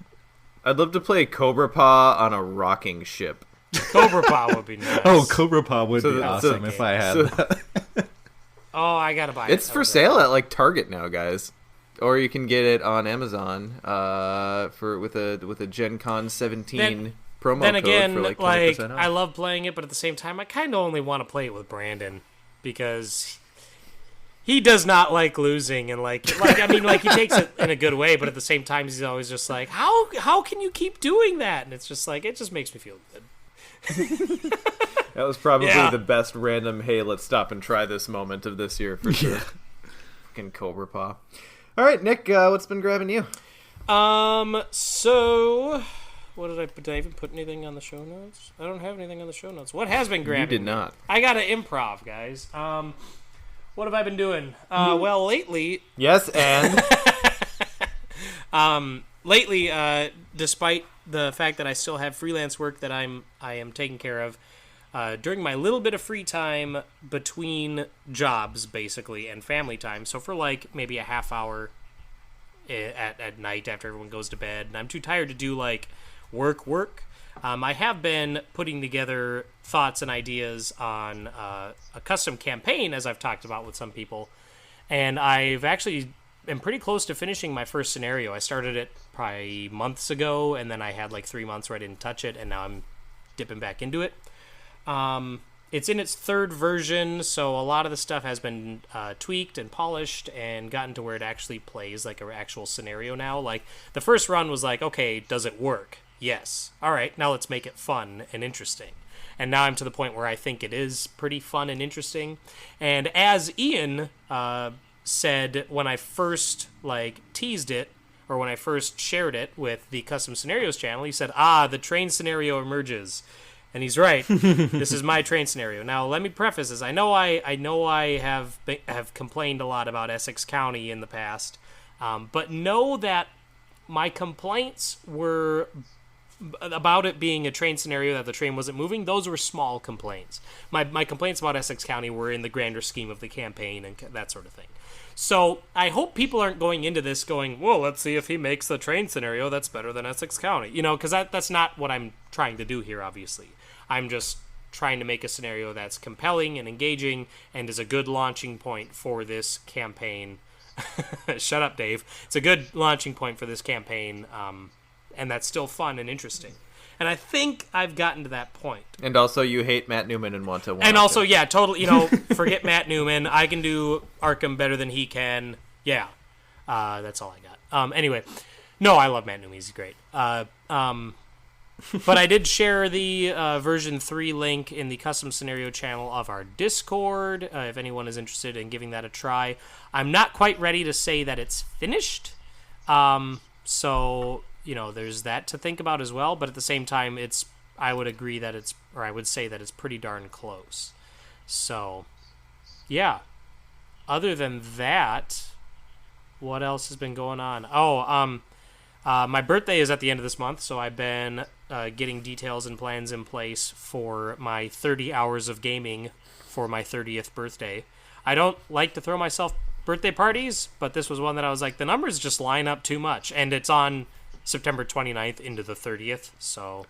I'd love to play Cobra Paw on a rocking ship. Cobra Paw would be nice. Oh, Cobra Paw would be So- awesome if I had that. Oh, I gotta buy it. It's for sale at like Target now, guys. Or you can get it on Amazon with a Gen Con 17 promo Then code again, for like 20% like off. I love playing it, but at the same time, I kind of only want to play it with Brandon because he does not like losing, and like I mean, like he takes it in a good way, but at the same time, he's always just like, how can you keep doing that? And it's just like it just makes me feel good. That was probably Yeah. the best random, hey, let's stop and try this moment of this year for sure. Fucking Cobra Paw. All right, Nick, what's been grabbing you? So what did I even put anything on the show notes? I don't have anything on the show notes. What has been grabbing? You did not. I got to improv, guys. What have I been doing? Well, lately, Yes, and lately, despite the fact that I still have freelance work that I am taking care of, during my little bit of free time between jobs, basically, and family time, so for like maybe a half hour at night after everyone goes to bed, and I'm too tired to do like work, I have been putting together thoughts and ideas on a custom campaign, as I've talked about with some people, and I've actually am pretty close to finishing my first scenario. I started it probably months ago, and then I had like 3 months where I didn't touch it, and now I'm dipping back into it. It's in its third version, so a lot of the stuff has been tweaked and polished and gotten to where it actually plays like an actual scenario now. Like, the first run was like, okay, does it work? Yes. All right, now let's make it fun and interesting. And now I'm to the point where I think it is pretty fun and interesting. And as Ian said when I first teased it, or when I first shared it with the Custom Scenarios channel, he said, the train scenario emerges. And he's right. This is my train scenario. Now, let me preface this. I know I have complained a lot about Essex County in the past, but know that my complaints were about it being a train scenario that the train wasn't moving. Those were small complaints. My complaints about Essex County were in the grander scheme of the campaign and that sort of thing. So I hope people aren't going into this going, well, let's see if he makes the train scenario that's better than Essex County. Because that's not what I'm trying to do here, obviously. I'm just trying to make a scenario that's compelling and engaging and is a good launching point for this campaign. Shut up, Dave. It's a good launching point for this campaign, and that's still fun and interesting. And I think I've gotten to that point. And also, you hate Matt Newman and want to. And also, yeah, totally. Forget Matt Newman. I can do Arkham better than he can. Yeah, that's all I got. Anyway, no, I love Matt Newman. He's great. But I did share the version 3 link in the custom scenario channel of our Discord, if anyone is interested in giving that a try. I'm not quite ready to say that it's finished, so there's that to think about as well. But at the same time, it's would agree that I would say that it's pretty darn close. So, yeah. Other than that, what else has been going on? My birthday is at the end of this month, so I've been getting details and plans in place for my 30 hours of gaming for my 30th birthday. I don't like to throw myself birthday parties, but this was one that I was like, the numbers just line up too much, and it's on September 29th into the 30th, so...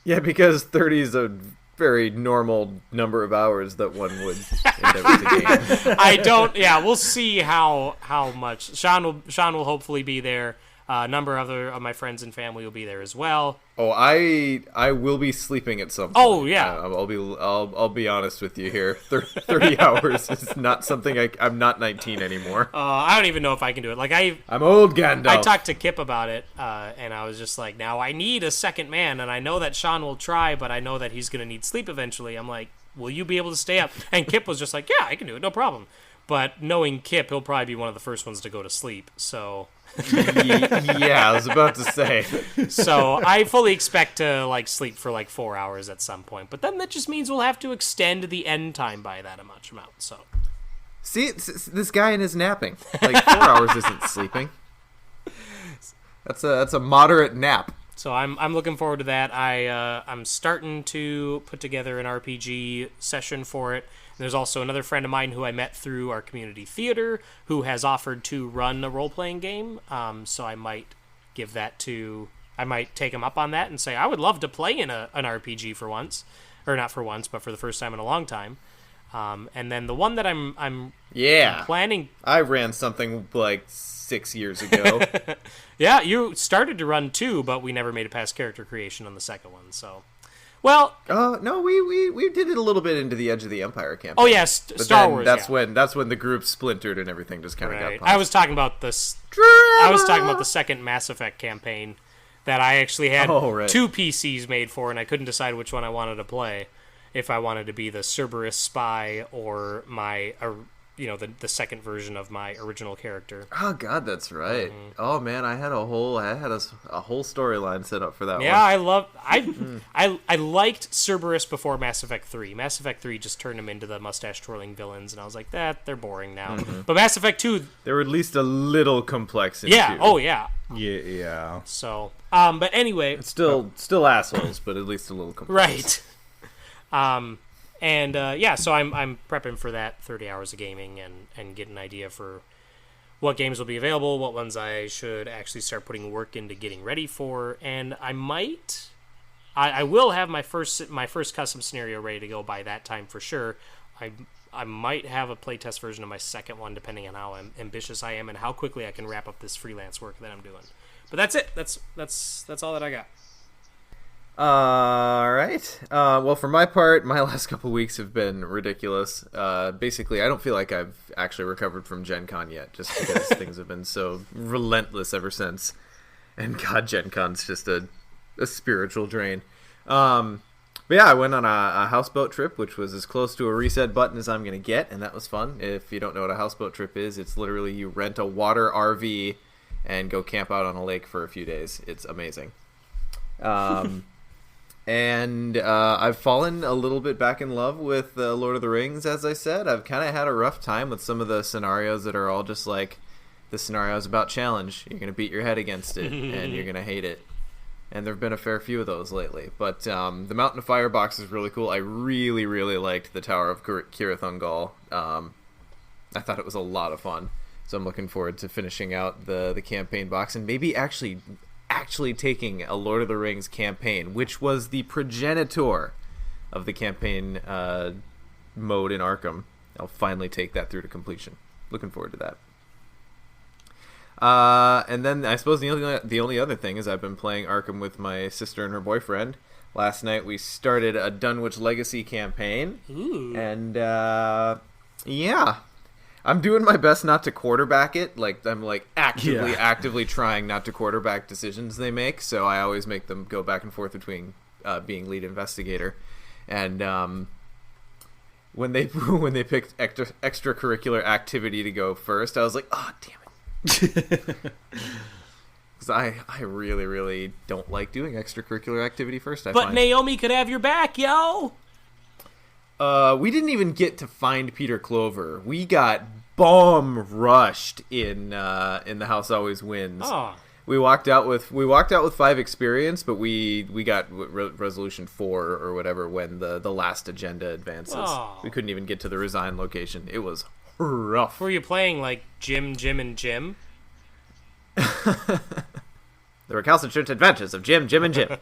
Yeah, because 30 is a very normal number of hours that one would endeavor to game. We'll see how much. Sean will hopefully be there. A number of other of my friends and family will be there as well. Oh, I will be sleeping at some point. Oh yeah, I'll be honest with you here. 30 hours is not something I'm not 19 anymore. I don't even know if I can do it. Like I'm old, Gandalf. I talked to Kip about it, and I was just like, now I need a second man, and I know that Sean will try, but I know that he's gonna need sleep eventually. I'm like, will you be able to stay up? And Kip was just like, yeah, I can do it, no problem. But knowing Kip, he'll probably be one of the first ones to go to sleep. So. Yeah, I was about to say. So I fully expect to sleep for 4 hours at some point, but then that just means we'll have to extend the end time by that much amount. So, see, this guy and his napping. 4 hours isn't sleeping. That's a moderate nap. So I'm looking forward to that. I'm starting to put together an RPG session for it. There's also another friend of mine who I met through our community theater who has offered to run a role-playing game. So I might take him up on that and say, I would love to play in an RPG for once. Or not for once, but for the first time in a long time. And then the one that I'm planning... I ran something 6 years ago. Yeah, you started to run 2, but we never made it past character creation on the second one, so... Well, no, we did it a little bit into the Edge of the Empire campaign. Oh yeah, Star Wars. That's when the group splintered and everything just kind of got. I was talking about this. I was talking about the second Mass Effect campaign that I actually had 2 PCs made for, and I couldn't decide which one I wanted to play. If I wanted to be the Cerberus spy or my, the second version of my original character. Oh God, that's right. Mm-hmm. Oh man, I had a whole storyline set up for that one. Yeah, I liked Cerberus before Mass Effect 3. Mass Effect 3 just turned him into the mustache twirling villains, and I was like, they're boring now. Mm-hmm. But Mass Effect 2, they were at least a little complex. Yeah. 2. Oh yeah. Yeah. So, but anyway, it's still assholes, but at least a little complex. Right. So I'm prepping for that 30 hours of gaming and get an idea for what games will be available, what ones I should actually start putting work into getting ready for, and I will have my first custom scenario ready to go by that time for sure. I might have a playtest version of my second one depending on how ambitious I am and how quickly I can wrap up this freelance work that I'm doing. But that's it. That's all that I got. All right. Well, for my part, my last couple weeks have been ridiculous. Basically, I don't feel like I've actually recovered from Gen Con yet, just because things have been so relentless ever since. And God, Gen Con's just a spiritual drain. But yeah, I went on a houseboat trip, which was as close to a reset button as I'm going to get, and that was fun. If you don't know what a houseboat trip is, it's literally you rent a water RV and go camp out on a lake for a few days. It's amazing. And I've fallen a little bit back in love with Lord of the Rings, as I said. I've kind of had a rough time with some of the scenarios that are all just like, the scenario's about challenge. You're going to beat your head against it, and you're going to hate it. And there have been a fair few of those lately. But the Mountain of Fire box is really cool. I really, really liked the Tower of Cirith Ungol. I thought it was a lot of fun. So I'm looking forward to finishing out the campaign box and maybe actually taking a Lord of the Rings campaign, which was the progenitor of the campaign mode in Arkham. I'll finally take that through to completion. Looking forward to that. And then I suppose the only other thing is I've been playing Arkham with my sister and her boyfriend. Last night we started a Dunwich Legacy campaign. Ooh. And yeah. I'm doing my best not to quarterback it. I'm actively trying not to quarterback decisions they make. So I always make them go back and forth between being lead investigator. And when they picked extracurricular activity to go first, I was like, oh damn it. Because I really, really don't like doing extracurricular activity first, I But find. Naomi could have your back, yo! We didn't even get to find Peter Clover. We got bum rushed in the House Always Wins. Oh. We walked out with 5 experience, but we got resolution 4 or whatever when the last agenda advances. Oh. We couldn't even get to the resign location. It was rough. Were you playing like Jim, and Jim? The recalcitrant adventures of Jim, and Jim.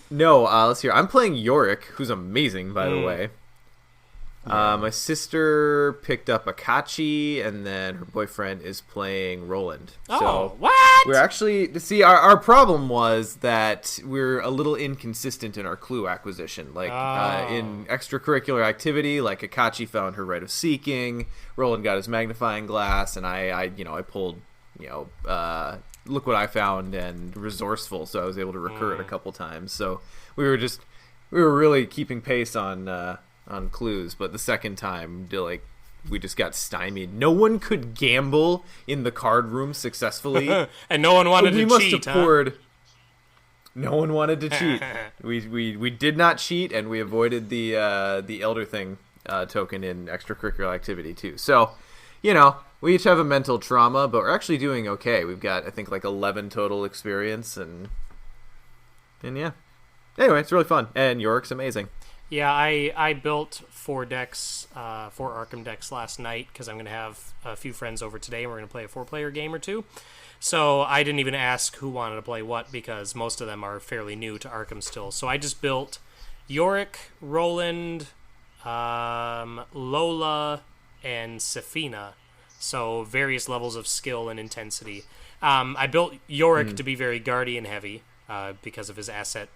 No, let's hear. I'm playing Yorick, who's amazing, by the way. My sister picked up Akachi, and then her boyfriend is playing Roland. Oh, so what? we're actually... See, our problem was that we're a little inconsistent in our clue acquisition. Like, in extracurricular activity, like Akachi found her Rite of Seeking, Roland got his magnifying glass, and I pulled, look what I found, and resourceful, so I was able to recur it a couple times. So we were really keeping pace on clues, but the second time, we just got stymied. No one could gamble in the card room successfully, and no one wanted to cheat. No one wanted to cheat. We did not cheat, and we avoided the Elder Thing token in extracurricular activity too. So, we each have a mental trauma, but we're actually doing okay. We've got, I think, 11 total experience, and yeah. Anyway, it's really fun, and Yorick's amazing. Yeah, I built 4 Arkham decks last night because I'm going to have a few friends over today, and we're going to play a 4-player game or two. So I didn't even ask who wanted to play what because most of them are fairly new to Arkham still. So I just built Yorick, Roland, Lola, and Safina. So various levels of skill and intensity. I built Yorick to be very Guardian heavy because of his asset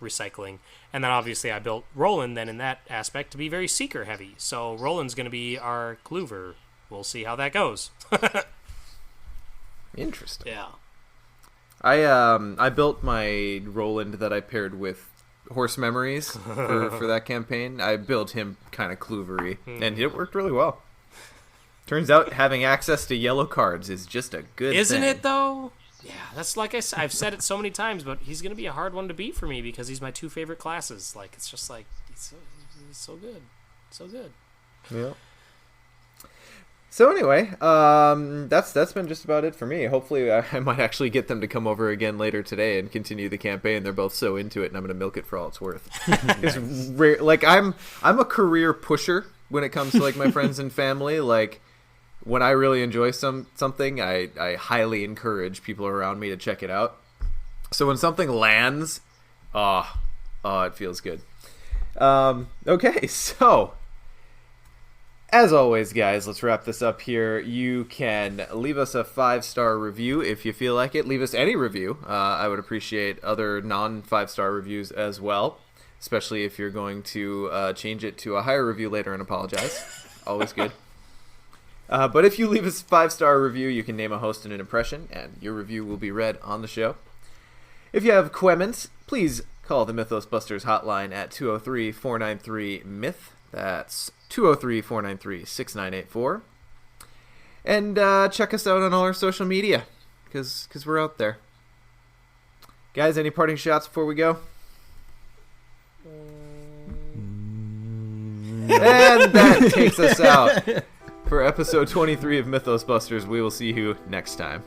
recycling. And then obviously I built Roland then in that aspect to be very Seeker heavy. So Roland's going to be our Clover. We'll see how that goes. Interesting. Yeah. I built my Roland that I paired with Horse Memories for that campaign. I built him kind of Clovery, and it worked really well. Turns out having access to yellow cards is just a good Isn't thing. it, though? Yeah, that's like I've said it so many times, but he's going to be a hard one to beat for me because he's my 2 favorite classes. Like, it's just like, he's so good. So good. Yeah. So anyway, that's been just about it for me. Hopefully I might actually get them to come over again later today and continue the campaign. They're both so into it, and I'm going to milk it for all it's worth. It's rare. Like, I'm a career pusher when it comes to, my friends and family. Like, when I really enjoy something, I highly encourage people around me to check it out. So when something lands, it feels good. Okay, so as always, guys, let's wrap this up here. You can leave us a 5-star review if you feel like it. Leave us any review. I would appreciate other non-5-star reviews as well, especially if you're going to change it to a higher review later and apologize. Always good. But if you leave us a 5-star review, you can name a host and an impression, and your review will be read on the show. If you have comments, please call the Mythos Busters hotline at 203-493-MYTH. That's 203-493-6984. And check us out on all our social media, because we're out there. Guys, any parting shots before we go? And that takes us out. For episode 23 of Mythos Busters, we will see you next time.